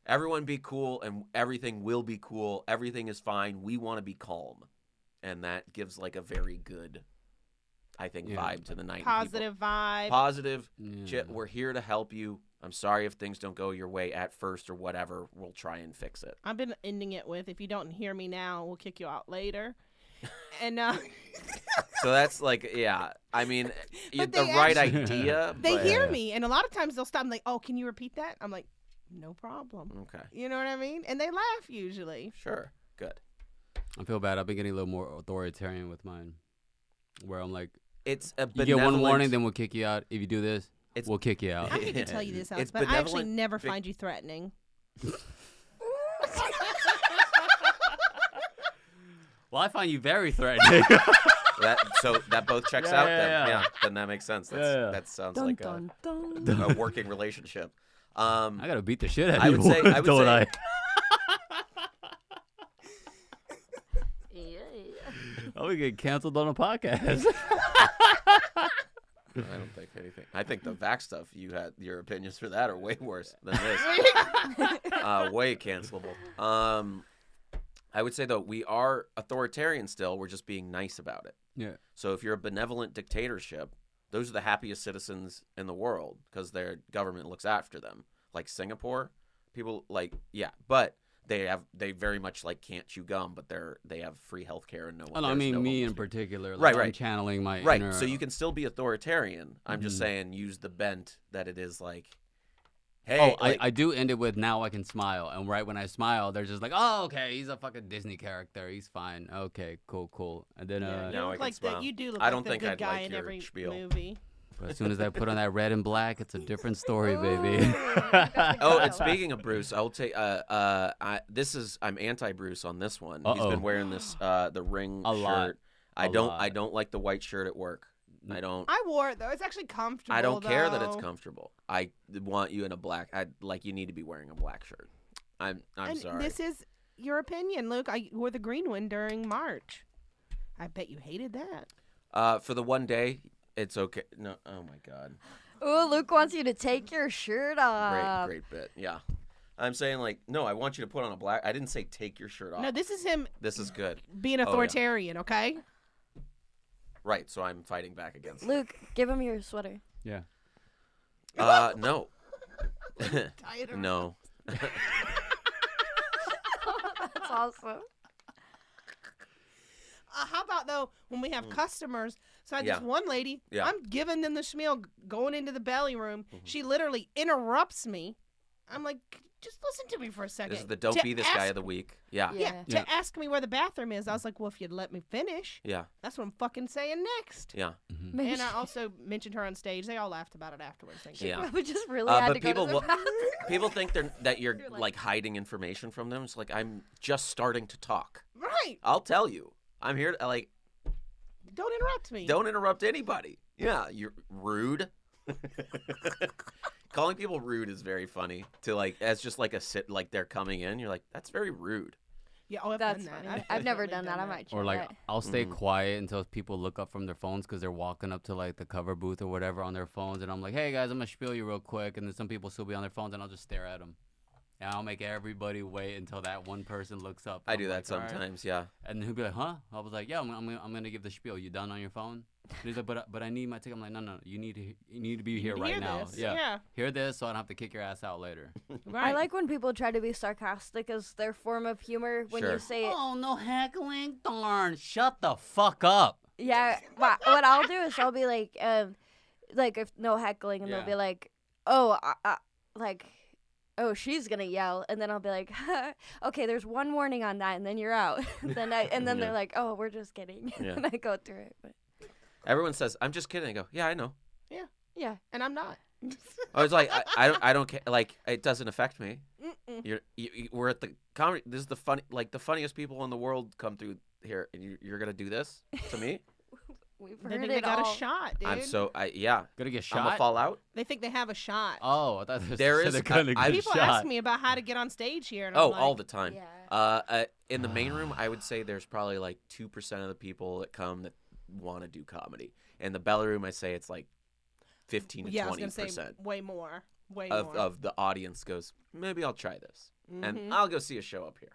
Speaker 1: everyone be cool, and everything will be cool. Everything is fine. We want to be calm, and that gives like a very good, I think,
Speaker 4: Yeah.
Speaker 1: vibe to the night.
Speaker 2: Positive vibe.
Speaker 1: Positive.
Speaker 4: Yeah.
Speaker 1: We're here to help you. I'm sorry if things don't go your way at first or whatever. We'll try and fix it.
Speaker 2: I've been ending it with, if you don't hear me now, we'll kick you out later. And
Speaker 1: So that's like, yeah. I mean,
Speaker 2: But
Speaker 1: the
Speaker 2: they
Speaker 1: right
Speaker 4: actually-
Speaker 1: idea.
Speaker 2: they
Speaker 1: but-
Speaker 2: hear me, and a lot of times they'll stop and like, "Oh, can you repeat that?" I'm like, "No problem."
Speaker 1: Okay.
Speaker 2: You know what I mean? And they laugh usually.
Speaker 1: Sure. Good.
Speaker 4: I feel bad. I've been getting a little more authoritarian with mine, where I'm like,
Speaker 1: It's a
Speaker 4: you get one warning,
Speaker 1: benevolent-
Speaker 4: then we'll kick you out. If you do this,
Speaker 1: It's-
Speaker 4: we'll kick you out.
Speaker 2: I hate to tell you this, Alex,
Speaker 1: It's
Speaker 2: but I actually
Speaker 1: benevolent
Speaker 2: never
Speaker 1: vic-
Speaker 2: find you threatening.
Speaker 4: Well, I find you very threatening.
Speaker 1: So that both checks
Speaker 4: Yeah,
Speaker 1: out
Speaker 4: yeah,
Speaker 1: then.
Speaker 4: yeah.
Speaker 1: Yeah, then that makes sense. That sounds
Speaker 3: Dun,
Speaker 1: like
Speaker 3: dun,
Speaker 1: a
Speaker 3: dun.
Speaker 1: working relationship.
Speaker 4: I gotta beat the shit out of
Speaker 1: I
Speaker 4: you,
Speaker 1: would say- I would
Speaker 4: don't
Speaker 1: say-
Speaker 4: I?
Speaker 3: Yeah.
Speaker 4: Oh, we get canceled on a podcast.
Speaker 1: I don't think anything. I think the vax stuff your opinions for that are way worse than this. Way cancelable. I would say though we are authoritarian still. We're just being nice about it.
Speaker 4: Yeah.
Speaker 1: So if you're a benevolent dictatorship, those are the happiest citizens in the world because their government looks after them. Like Singapore, people but they very much can't chew gum, but they have free healthcare and no one.
Speaker 4: I
Speaker 1: there's
Speaker 4: mean,
Speaker 1: no
Speaker 4: me
Speaker 1: homeless
Speaker 4: in
Speaker 1: people.
Speaker 4: particular.
Speaker 1: Right.
Speaker 4: I'm channeling my
Speaker 1: Right.
Speaker 4: inner.
Speaker 1: So you can still be authoritarian. I'm just
Speaker 4: Mhm.
Speaker 1: saying use the bent that it is hey.
Speaker 4: Oh, I do end it with now I can smile, and right when I smile, they're just like, oh, okay, he's a fucking Disney character, he's fine. Okay, cool. And then
Speaker 2: Yeah, you
Speaker 1: Now I
Speaker 2: look
Speaker 1: can
Speaker 2: like
Speaker 1: smile.
Speaker 2: you do look
Speaker 1: I don't
Speaker 2: like
Speaker 1: think
Speaker 2: the good
Speaker 1: I'd
Speaker 2: guy
Speaker 1: like
Speaker 2: in
Speaker 1: your
Speaker 2: every
Speaker 1: spiel.
Speaker 2: movie.
Speaker 4: as soon as I put on that red and black, it's a different story, baby.
Speaker 1: Oh, and speaking of Bruce, I'll take. I'm anti-Bruce on this one. He's
Speaker 4: Uh-oh.
Speaker 1: been wearing this the ring
Speaker 4: A
Speaker 1: shirt.
Speaker 4: lot.
Speaker 1: I
Speaker 4: A
Speaker 1: don't
Speaker 4: lot.
Speaker 1: like the white shirt at work. I don't.
Speaker 2: I wore it though. It's actually comfortable.
Speaker 1: I don't care that it's
Speaker 2: though.
Speaker 1: comfortable. I want you in a black. You need to be wearing a black shirt. I'm
Speaker 2: And
Speaker 1: sorry.
Speaker 2: this is your opinion, Luke. I wore the green one during March. I bet you hated that.
Speaker 1: For the one day, it's okay. No, oh my god.
Speaker 3: Ooh, Luke wants you to take your shirt off.
Speaker 1: Great bit. Yeah. I'm saying no, I want you to put on a black. I didn't say take your shirt off.
Speaker 2: No, this is him
Speaker 1: This is good.
Speaker 2: being
Speaker 1: yeah.
Speaker 2: authoritarian. Okay.
Speaker 1: Right. So I'm fighting back against. it.
Speaker 3: Luke, give him your sweater.
Speaker 4: Yeah.
Speaker 1: No.
Speaker 2: Tie it around.
Speaker 1: No.
Speaker 3: That's awesome.
Speaker 2: How about though when we have customers? So I had
Speaker 1: Yeah.
Speaker 2: this one lady.
Speaker 1: Yeah.
Speaker 2: I'm giving them the schmeal going into the belly room.
Speaker 1: Mm-hmm.
Speaker 2: She literally interrupts me. I'm like, just listen to me for a second.
Speaker 1: This is the don't
Speaker 2: To
Speaker 1: be this guy
Speaker 2: ask-
Speaker 1: of the week. Yeah.
Speaker 2: Yeah,
Speaker 3: Yeah.
Speaker 4: Yeah.
Speaker 2: to ask me where the bathroom is. I was like, well, if you'd let me finish,
Speaker 1: Yeah.
Speaker 2: that's what I'm fucking saying next.
Speaker 1: Yeah.
Speaker 3: Maybe
Speaker 2: And I also mentioned her on stage. They all laughed about it afterwards. Thinking,
Speaker 1: Yeah.
Speaker 3: we just really had
Speaker 1: But
Speaker 3: to go
Speaker 1: people
Speaker 3: to the bathroom.
Speaker 1: people think that you're
Speaker 3: You're like-
Speaker 1: hiding information from them. It's like I'm just starting to talk.
Speaker 2: Right.
Speaker 1: I'll tell you. I'm here to
Speaker 2: Don't interrupt me.
Speaker 1: don't interrupt anybody. Yeah, you're rude. Calling people rude is very funny. As just a sit they're coming in. You're like, that's very rude.
Speaker 2: Yeah, oh, I've
Speaker 3: That's
Speaker 2: done
Speaker 3: funny.
Speaker 2: that.
Speaker 3: I've never
Speaker 2: definitely
Speaker 3: done that. I might try
Speaker 4: Or
Speaker 3: that.
Speaker 4: I'll stay
Speaker 1: Mhm.
Speaker 4: quiet until people look up from their phones because they're walking up to the cover booth or whatever on their phones, and I'm like, hey guys, I'm gonna spiel you real quick, and then some people still be on their phones, and I'll just stare at them. And I'll make everybody wait until that one person looks up.
Speaker 1: I
Speaker 4: I'm
Speaker 1: do that
Speaker 4: like, "All right."
Speaker 1: sometimes. Yeah.
Speaker 4: And he'll be like, huh? I was like, yeah, I'm gonna give the spiel. You done on your phone? And he's like, but I need my ticket. I'm like, no, you need to be here
Speaker 2: You
Speaker 4: right
Speaker 2: hear
Speaker 4: now.
Speaker 2: this.
Speaker 4: Yeah.
Speaker 2: Yeah.
Speaker 4: Hear this, so I don't have to kick your ass out later.
Speaker 2: Right.
Speaker 3: I like when people try to be sarcastic as their form of humor when
Speaker 1: Sure.
Speaker 3: you say it.
Speaker 4: Oh, no heckling, darn! Shut the fuck up.
Speaker 3: Yeah, what I'll do is I'll be like if no heckling, and
Speaker 4: Yeah.
Speaker 3: they'll be like, oh, oh, she's gonna yell, and then I'll be like, okay, there's one warning on that, and then you're out. then
Speaker 1: Yeah.
Speaker 3: they're like, oh, we're just kidding,
Speaker 1: Yeah.
Speaker 3: and I go through it. But
Speaker 1: Everyone says, I'm just kidding. I go, yeah, I know.
Speaker 3: yeah,
Speaker 2: And I'm not.
Speaker 1: I was like, I don't care. It doesn't affect me.
Speaker 2: Mm-mm.
Speaker 1: We're at the comedy. This is the funniest people in the world come through here, and you're gonna do this to me?
Speaker 3: we've
Speaker 2: They
Speaker 3: heard
Speaker 2: think
Speaker 3: it
Speaker 2: they got
Speaker 3: all.
Speaker 2: a shot, dude.
Speaker 1: Gonna get
Speaker 4: shot?
Speaker 1: I'm gonna fall out.
Speaker 2: They think they have a shot.
Speaker 4: Oh, I thought
Speaker 1: There is-
Speaker 4: they're gonna
Speaker 1: I-
Speaker 4: get
Speaker 2: People
Speaker 4: shot.
Speaker 2: ask me about how to get on stage here. And
Speaker 1: Oh,
Speaker 2: I'm like,
Speaker 1: all the time.
Speaker 3: Yeah.
Speaker 1: In the main room, I would say there's probably 2% of the people that come that want to do comedy. In the belly room, I say it's 15 to
Speaker 2: Yeah, I was gonna say
Speaker 1: 20%
Speaker 2: way more. Way more.
Speaker 1: of the audience goes, maybe I'll try this, and
Speaker 2: Mhm.
Speaker 1: I'll go see a show up here.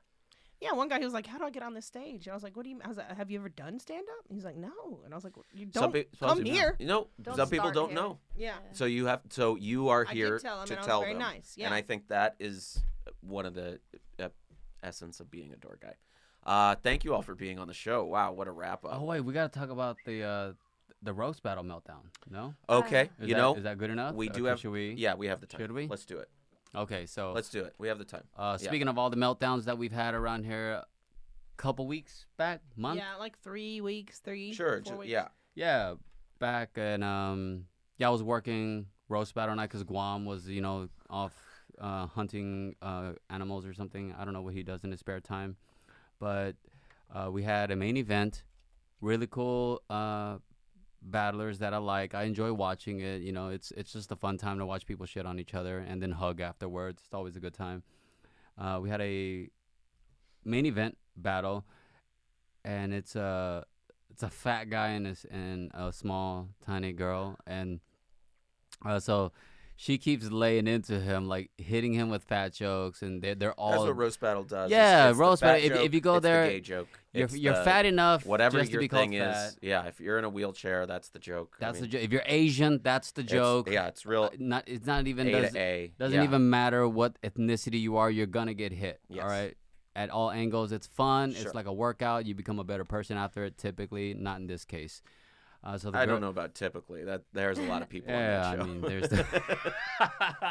Speaker 2: Yeah, one guy who was like, "How do I get on this stage?" And I was like, "What do you?" I was like, "Have you ever done stand up?" He's like, "No." And I was like, "You don't come here."
Speaker 3: Don't
Speaker 1: Some people
Speaker 3: start
Speaker 1: don't
Speaker 3: here.
Speaker 1: know.
Speaker 2: Yeah.
Speaker 1: So you are
Speaker 2: I
Speaker 1: here
Speaker 2: did tell him,
Speaker 1: to
Speaker 2: and I was
Speaker 1: tell
Speaker 2: very
Speaker 1: them.
Speaker 2: nice. Yeah.
Speaker 1: And I think that is one of the essence of being a door guy. Thank you all for being on the show. Wow, what a wrap up.
Speaker 4: Oh wait, we gotta talk about the roast battle meltdown. No,
Speaker 1: Okay,
Speaker 4: is
Speaker 1: you
Speaker 4: that,
Speaker 1: know
Speaker 4: is that good enough?
Speaker 1: we do
Speaker 4: Okay,
Speaker 1: have.
Speaker 4: Should we?
Speaker 1: Yeah, we have the time.
Speaker 4: Should we?
Speaker 1: Let's do it.
Speaker 4: Okay, so
Speaker 1: Let's do it. We have the time. Yeah.
Speaker 4: speaking of all the meltdowns that we've had around here, couple weeks back, month.
Speaker 2: Yeah, like 3 weeks,
Speaker 1: Sure.
Speaker 2: 4 weeks.
Speaker 1: Yeah.
Speaker 4: Yeah, back and I was working roast battle night because Guam was off hunting animals or something. I don't know what he does in his spare time, but we had a main event, really cool battlers that I like. I enjoy watching it. You know, it's just a fun time to watch people shit on each other and then hug afterwards. It's always a good time. We had a main event battle, and it's a fat guy and a small tiny girl, and so she keeps laying into him, like hitting him with fat jokes, and they're all.
Speaker 1: That's what roast battle does.
Speaker 4: Yeah,
Speaker 1: it's
Speaker 4: roast
Speaker 1: the fat
Speaker 4: battle.
Speaker 1: joke,
Speaker 4: If you go
Speaker 1: it's
Speaker 4: there,
Speaker 1: the gay joke.
Speaker 4: You're fat enough.
Speaker 1: Whatever
Speaker 4: just
Speaker 1: your
Speaker 4: to be called
Speaker 1: thing
Speaker 4: fat.
Speaker 1: is, yeah. If you're in a wheelchair, that's the joke.
Speaker 4: That's the joke. If you're Asian, that's the joke.
Speaker 1: It's real.
Speaker 4: It's not even
Speaker 1: A to A.
Speaker 4: doesn't even matter what ethnicity you are. You're gonna get hit.
Speaker 1: Yes.
Speaker 4: All right. At all angles, it's fun.
Speaker 1: Sure.
Speaker 4: It's like a workout. You become a better person after it. Typically, not in this case. So
Speaker 1: I don't know about typically. There's a lot of people on
Speaker 4: Yeah,
Speaker 1: that show.
Speaker 4: I mean, there's the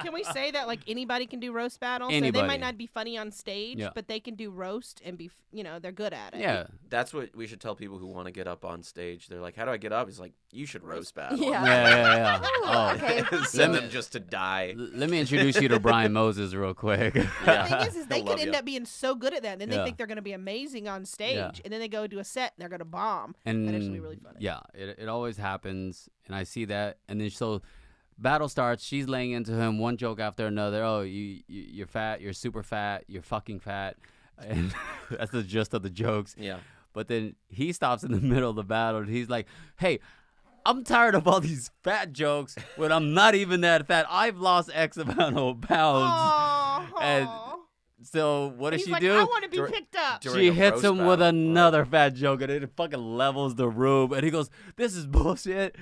Speaker 2: Can we say that like anybody can do roast battle? So they
Speaker 4: Anybody.
Speaker 2: might not be funny on stage,
Speaker 4: Yeah.
Speaker 2: but they can do roast and be, they're good at it.
Speaker 4: yeah.
Speaker 1: That's what we should tell people who want to get up on stage. They're like, "How do I get up?" He's like, "You should roast battle."
Speaker 3: Yeah.
Speaker 4: Yeah. Oh.
Speaker 3: Okay.
Speaker 1: Send
Speaker 4: Let
Speaker 1: them
Speaker 4: me-
Speaker 1: just to die.
Speaker 4: Let me introduce you to Brian Moses real quick.
Speaker 2: The
Speaker 1: Yeah.
Speaker 2: thing is they
Speaker 1: He'll
Speaker 2: could
Speaker 1: love
Speaker 2: end
Speaker 1: you.
Speaker 2: up being so good at that. Then they
Speaker 4: Yeah.
Speaker 2: think they're going to be amazing on stage,
Speaker 4: Yeah.
Speaker 2: and then they go do a set and they're going to bomb.
Speaker 4: And
Speaker 2: That actually be really funny.
Speaker 4: Yeah, it always happens, and I see that, and then so battle starts. She's laying into him one joke after another. Oh, you're fat. You're super fat. You're fucking fat, and that's the gist of the jokes.
Speaker 1: Yeah.
Speaker 4: But then he stops in the middle of the battle, and he's like, "Hey, I'm tired of all these fat jokes when I'm not even that fat. I've lost X amount of pounds."
Speaker 2: Aw.
Speaker 4: And So what does
Speaker 2: He's
Speaker 4: she
Speaker 2: like,
Speaker 4: do?
Speaker 2: I want to be
Speaker 1: Dur-
Speaker 2: picked up.
Speaker 1: dur-
Speaker 4: She
Speaker 1: during a
Speaker 4: hits
Speaker 1: roast
Speaker 4: him with
Speaker 1: battle.
Speaker 4: another fat joke, and it fucking levels the room. And he goes, "This is bullshit.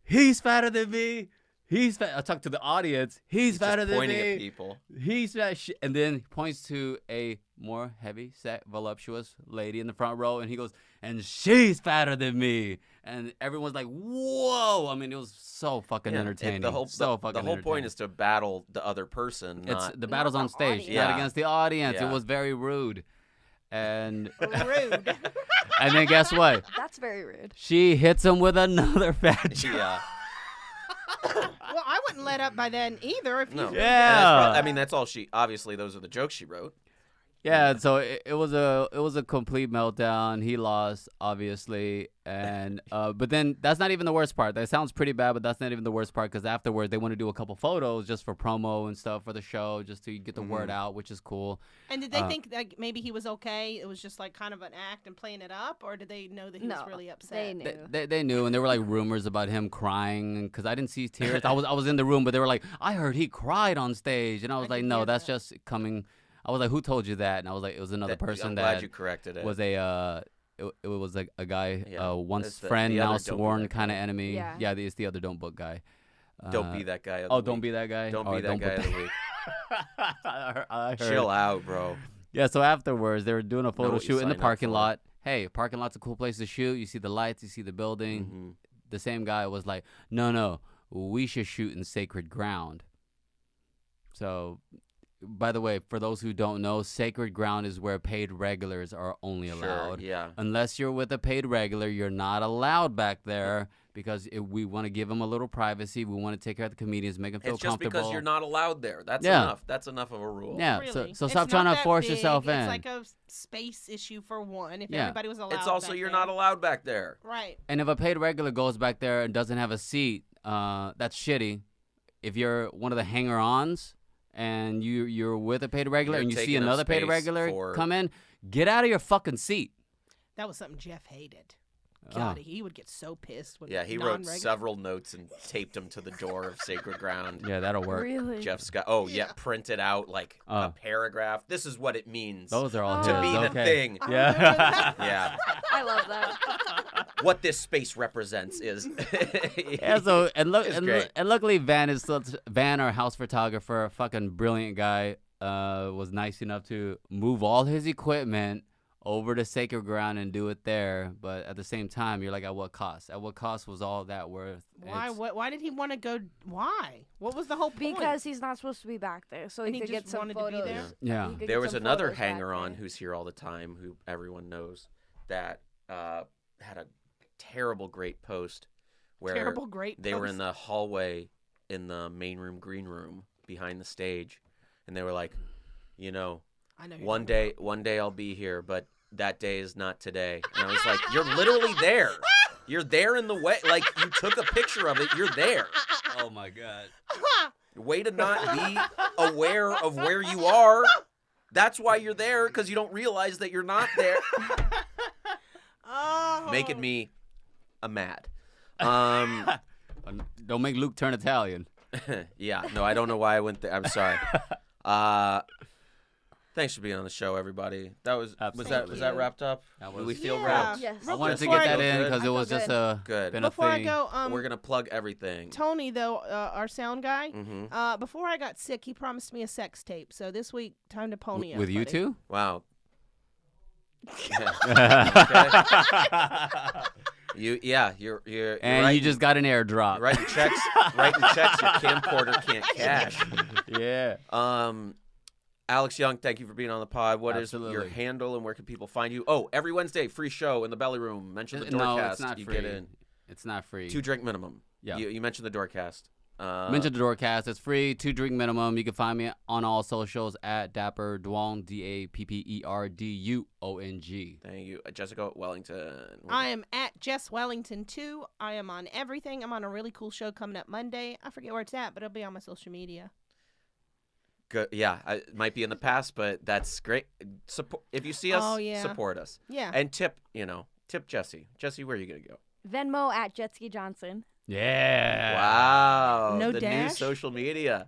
Speaker 4: He's fatter than me. He's fat." I talk to the audience. He's fatter
Speaker 1: Just
Speaker 4: than
Speaker 1: pointing
Speaker 4: me.
Speaker 1: at people.
Speaker 4: He's fat. And then he points to a more heavy set, voluptuous lady in the front row, and he goes, "And she's fatter than me." And everyone's like, "Whoa!" I mean, it was so fucking
Speaker 1: Yeah,
Speaker 4: entertaining.
Speaker 1: The whole
Speaker 4: fucking
Speaker 1: point
Speaker 4: entertaining.
Speaker 1: is to battle the other person,
Speaker 4: It's
Speaker 1: not
Speaker 4: the battle's
Speaker 3: Not
Speaker 4: on
Speaker 3: the
Speaker 4: stage,
Speaker 3: audience.
Speaker 4: not
Speaker 1: Yeah.
Speaker 4: against the audience.
Speaker 1: Yeah.
Speaker 4: It was very rude. And
Speaker 2: Rude.
Speaker 4: and then guess what?
Speaker 3: That's very rude.
Speaker 4: She hits him with another fat joke.
Speaker 1: yeah.
Speaker 2: Well, I wouldn't let up by then either. If
Speaker 1: No.
Speaker 2: he's
Speaker 4: Yeah.
Speaker 1: I mean, that's all she. Obviously, those are the jokes she wrote.
Speaker 4: Yeah, so it was a complete meltdown. He lost, obviously, and but then that's not even the worst part. That sounds pretty bad, but that's not even the worst part because afterwards they want to do a couple photos just for promo and stuff for the show, just to get the word out, which is cool.
Speaker 2: And did they think like maybe he was okay? It was just like kind of an act and playing it up, or did they know that he was
Speaker 3: No,
Speaker 2: really upset?
Speaker 3: they knew.
Speaker 4: They knew, and there were like rumors about him crying because I didn't see tears. I was in the room, but they were like, "I heard he cried on stage," and I was like,
Speaker 2: didn't
Speaker 4: "No,
Speaker 2: hear
Speaker 4: that's
Speaker 2: that.
Speaker 4: just coming." I was like, "Who told you that?" And I was like, "It was another person
Speaker 1: I'm
Speaker 4: that
Speaker 1: glad you corrected it.
Speaker 4: was a it was like a guy
Speaker 1: Yeah,
Speaker 4: once
Speaker 1: it's the
Speaker 4: friend, now
Speaker 1: other don't be
Speaker 4: sworn
Speaker 1: that
Speaker 4: kind
Speaker 1: guy.
Speaker 4: of enemy.
Speaker 3: Yeah.
Speaker 4: It's the other don't book guy.
Speaker 1: Don't be that guy. Of
Speaker 4: Oh,
Speaker 1: the
Speaker 4: don't
Speaker 1: week.
Speaker 4: be that guy.
Speaker 1: Don't
Speaker 4: Oh,
Speaker 1: be that guy of the week.
Speaker 4: I heard.
Speaker 1: Chill out, bro.
Speaker 4: Yeah. So afterwards, they were doing a photo
Speaker 1: what you
Speaker 4: shoot in the
Speaker 1: signed up
Speaker 4: parking
Speaker 1: for.
Speaker 4: lot. Hey, parking lot's a cool place to shoot. You see the lights, you see the building.
Speaker 1: Mhm.
Speaker 4: The same guy was like, "No, we should shoot in sacred ground." So, by the way, for those who don't know, sacred ground is where paid regulars are only allowed.
Speaker 1: Sure, yeah.
Speaker 4: Unless you're with a paid regular, you're not allowed back there because we want to give them a little privacy. We want to take care of the comedians, make them feel
Speaker 1: It's just
Speaker 4: comfortable.
Speaker 1: because you're not allowed there. That's
Speaker 4: Yeah.
Speaker 1: enough. That's enough of a rule.
Speaker 4: Yeah.
Speaker 2: Really.
Speaker 4: So
Speaker 2: It's
Speaker 4: stop
Speaker 2: not
Speaker 4: trying to
Speaker 2: that
Speaker 4: force
Speaker 2: big.
Speaker 4: yourself in.
Speaker 2: It's like a space issue for one. If
Speaker 4: Yeah.
Speaker 2: everybody was allowed,
Speaker 1: It's also
Speaker 2: back
Speaker 1: you're
Speaker 2: there.
Speaker 1: not allowed back there.
Speaker 2: Right.
Speaker 4: And if a paid regular goes back there and doesn't have a seat, that's shitty. If you're one of the hanger-ons and you're with a paid regular
Speaker 1: You're
Speaker 4: and you see
Speaker 1: taking up
Speaker 4: another paid
Speaker 1: space
Speaker 4: regular
Speaker 1: for-
Speaker 4: come in, get out of your fucking seat.
Speaker 2: That was something Jeff hated.
Speaker 4: Oh.
Speaker 2: God, he would get so pissed when
Speaker 1: Yeah, he wrote
Speaker 2: non-regular-
Speaker 1: several notes and taped them to the door of Sacred Ground.
Speaker 4: Yeah, that'll work.
Speaker 3: Really?
Speaker 1: Jeff's got printed out like a
Speaker 4: Oh.
Speaker 1: paragraph. This is what it means
Speaker 4: Those are all
Speaker 3: To
Speaker 1: to
Speaker 4: his.
Speaker 1: be the
Speaker 4: okay.
Speaker 1: thing.
Speaker 2: I
Speaker 4: Yeah.
Speaker 2: remember that.
Speaker 1: Yeah.
Speaker 3: I love that.
Speaker 1: What this space represents is
Speaker 4: Yeah, so
Speaker 1: It's great.
Speaker 4: and luckily Van, our house photographer, fucking brilliant guy, was nice enough to move all his equipment over to Sacred Ground and do it there. But at the same time, you're like, at what cost? At what cost was all that worth?
Speaker 2: Why?
Speaker 4: It's-
Speaker 2: Why did he want to go? Why? What was the whole point?
Speaker 3: Because he's not supposed to be back there, so
Speaker 2: And
Speaker 3: he
Speaker 2: he
Speaker 3: could get
Speaker 2: just
Speaker 3: some
Speaker 2: wanted to be
Speaker 3: photos.
Speaker 2: there?
Speaker 4: Yeah.
Speaker 3: He could
Speaker 1: there
Speaker 3: get
Speaker 1: was
Speaker 3: some
Speaker 1: another
Speaker 3: photos back
Speaker 1: hanger-on
Speaker 3: there.
Speaker 1: who's here all the time, who everyone knows, that had a terrible great post where
Speaker 2: terrible, great.
Speaker 1: they were in
Speaker 2: post.
Speaker 1: the hallway in the main room, green room, behind the stage, and they were like,
Speaker 2: I know. you're
Speaker 1: one
Speaker 2: talking
Speaker 1: day I'll be here, but that day is not today. And I was like, you're literally there. You're there in the way. Like, you took a picture of it. You're there.
Speaker 4: Oh my God.
Speaker 1: Way to not be aware of where you are. That's why you're there, because you don't realize that you're not there.
Speaker 2: Oh.
Speaker 1: Making me mad.
Speaker 4: Don't make Luke turn Italian.
Speaker 1: Yeah, no, I don't know why I went there. I'm sorry. Thanks for being on the show, everybody. That was that wrapped up? Do we feel wrapped?
Speaker 3: Yes.
Speaker 4: I wanted to
Speaker 2: Before
Speaker 4: get
Speaker 2: I
Speaker 4: that
Speaker 1: go-
Speaker 4: in because
Speaker 3: I
Speaker 4: it was
Speaker 3: feel
Speaker 4: just
Speaker 3: good.
Speaker 1: Good.
Speaker 4: been a
Speaker 2: Before I
Speaker 4: thing.
Speaker 2: go,
Speaker 1: We're gonna plug everything.
Speaker 2: Tony though, our sound guy.
Speaker 1: Mm-hmm.
Speaker 2: Before I got sick, he promised me a sex tape. So this week, time to pony up.
Speaker 4: With you
Speaker 2: buddy.
Speaker 4: two?
Speaker 1: Wow. You're
Speaker 4: And
Speaker 1: right.
Speaker 4: you just got an airdrop.
Speaker 1: writing checks. Writing checks your camcorder can't cash.
Speaker 4: Yeah.
Speaker 1: Alex Young, thank you for being on the pod. What is your
Speaker 4: Absolutely.
Speaker 1: handle and where can people find you? Oh, every Wednesday, free show in the belly room. Mention the Doorcast.
Speaker 4: No, it's not
Speaker 1: you
Speaker 4: free.
Speaker 1: get in.
Speaker 4: It's not free.
Speaker 1: 2-drink minimum.
Speaker 4: Yeah.
Speaker 1: You mentioned the Doorcast.
Speaker 4: Mention the Doorcast. It's free. 2-drink minimum. You can find me on all socials at Dapper Duong, DAPPERDUONG.
Speaker 1: Thank you. Jessica Wellington.
Speaker 2: I am at Jess Wellington 2. I am on everything. I'm on a really cool show coming up Monday. I forget where it's at, but it'll be on my social media.
Speaker 1: Good. Yeah, it might be in the past, but that's great. Support if you see us.
Speaker 2: Oh, yeah.
Speaker 1: Support us.
Speaker 2: Yeah.
Speaker 1: And tip Jesse. Jesse, where are you gonna go?
Speaker 3: Venmo at Jetski Johnson.
Speaker 4: Yeah.
Speaker 1: Wow.
Speaker 2: No
Speaker 1: the
Speaker 2: dash?
Speaker 1: new social media.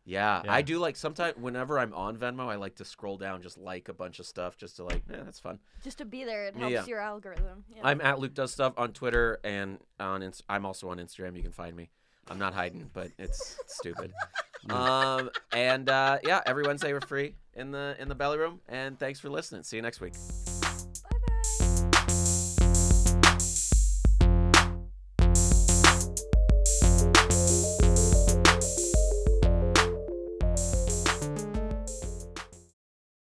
Speaker 1: Yeah,
Speaker 4: Yeah.
Speaker 1: I do like sometimes whenever I'm on Venmo, I like to scroll down, just like a bunch of stuff, just to that's fun.
Speaker 3: Just to be there, it helps
Speaker 1: Yeah.
Speaker 3: your algorithm. Yeah.
Speaker 1: I'm at Luke Does Stuff on Twitter and I'm also on Instagram. You can find me. I'm not hiding, but it's stupid. Every Wednesday we're free in the belly room. And thanks for listening. See you next week.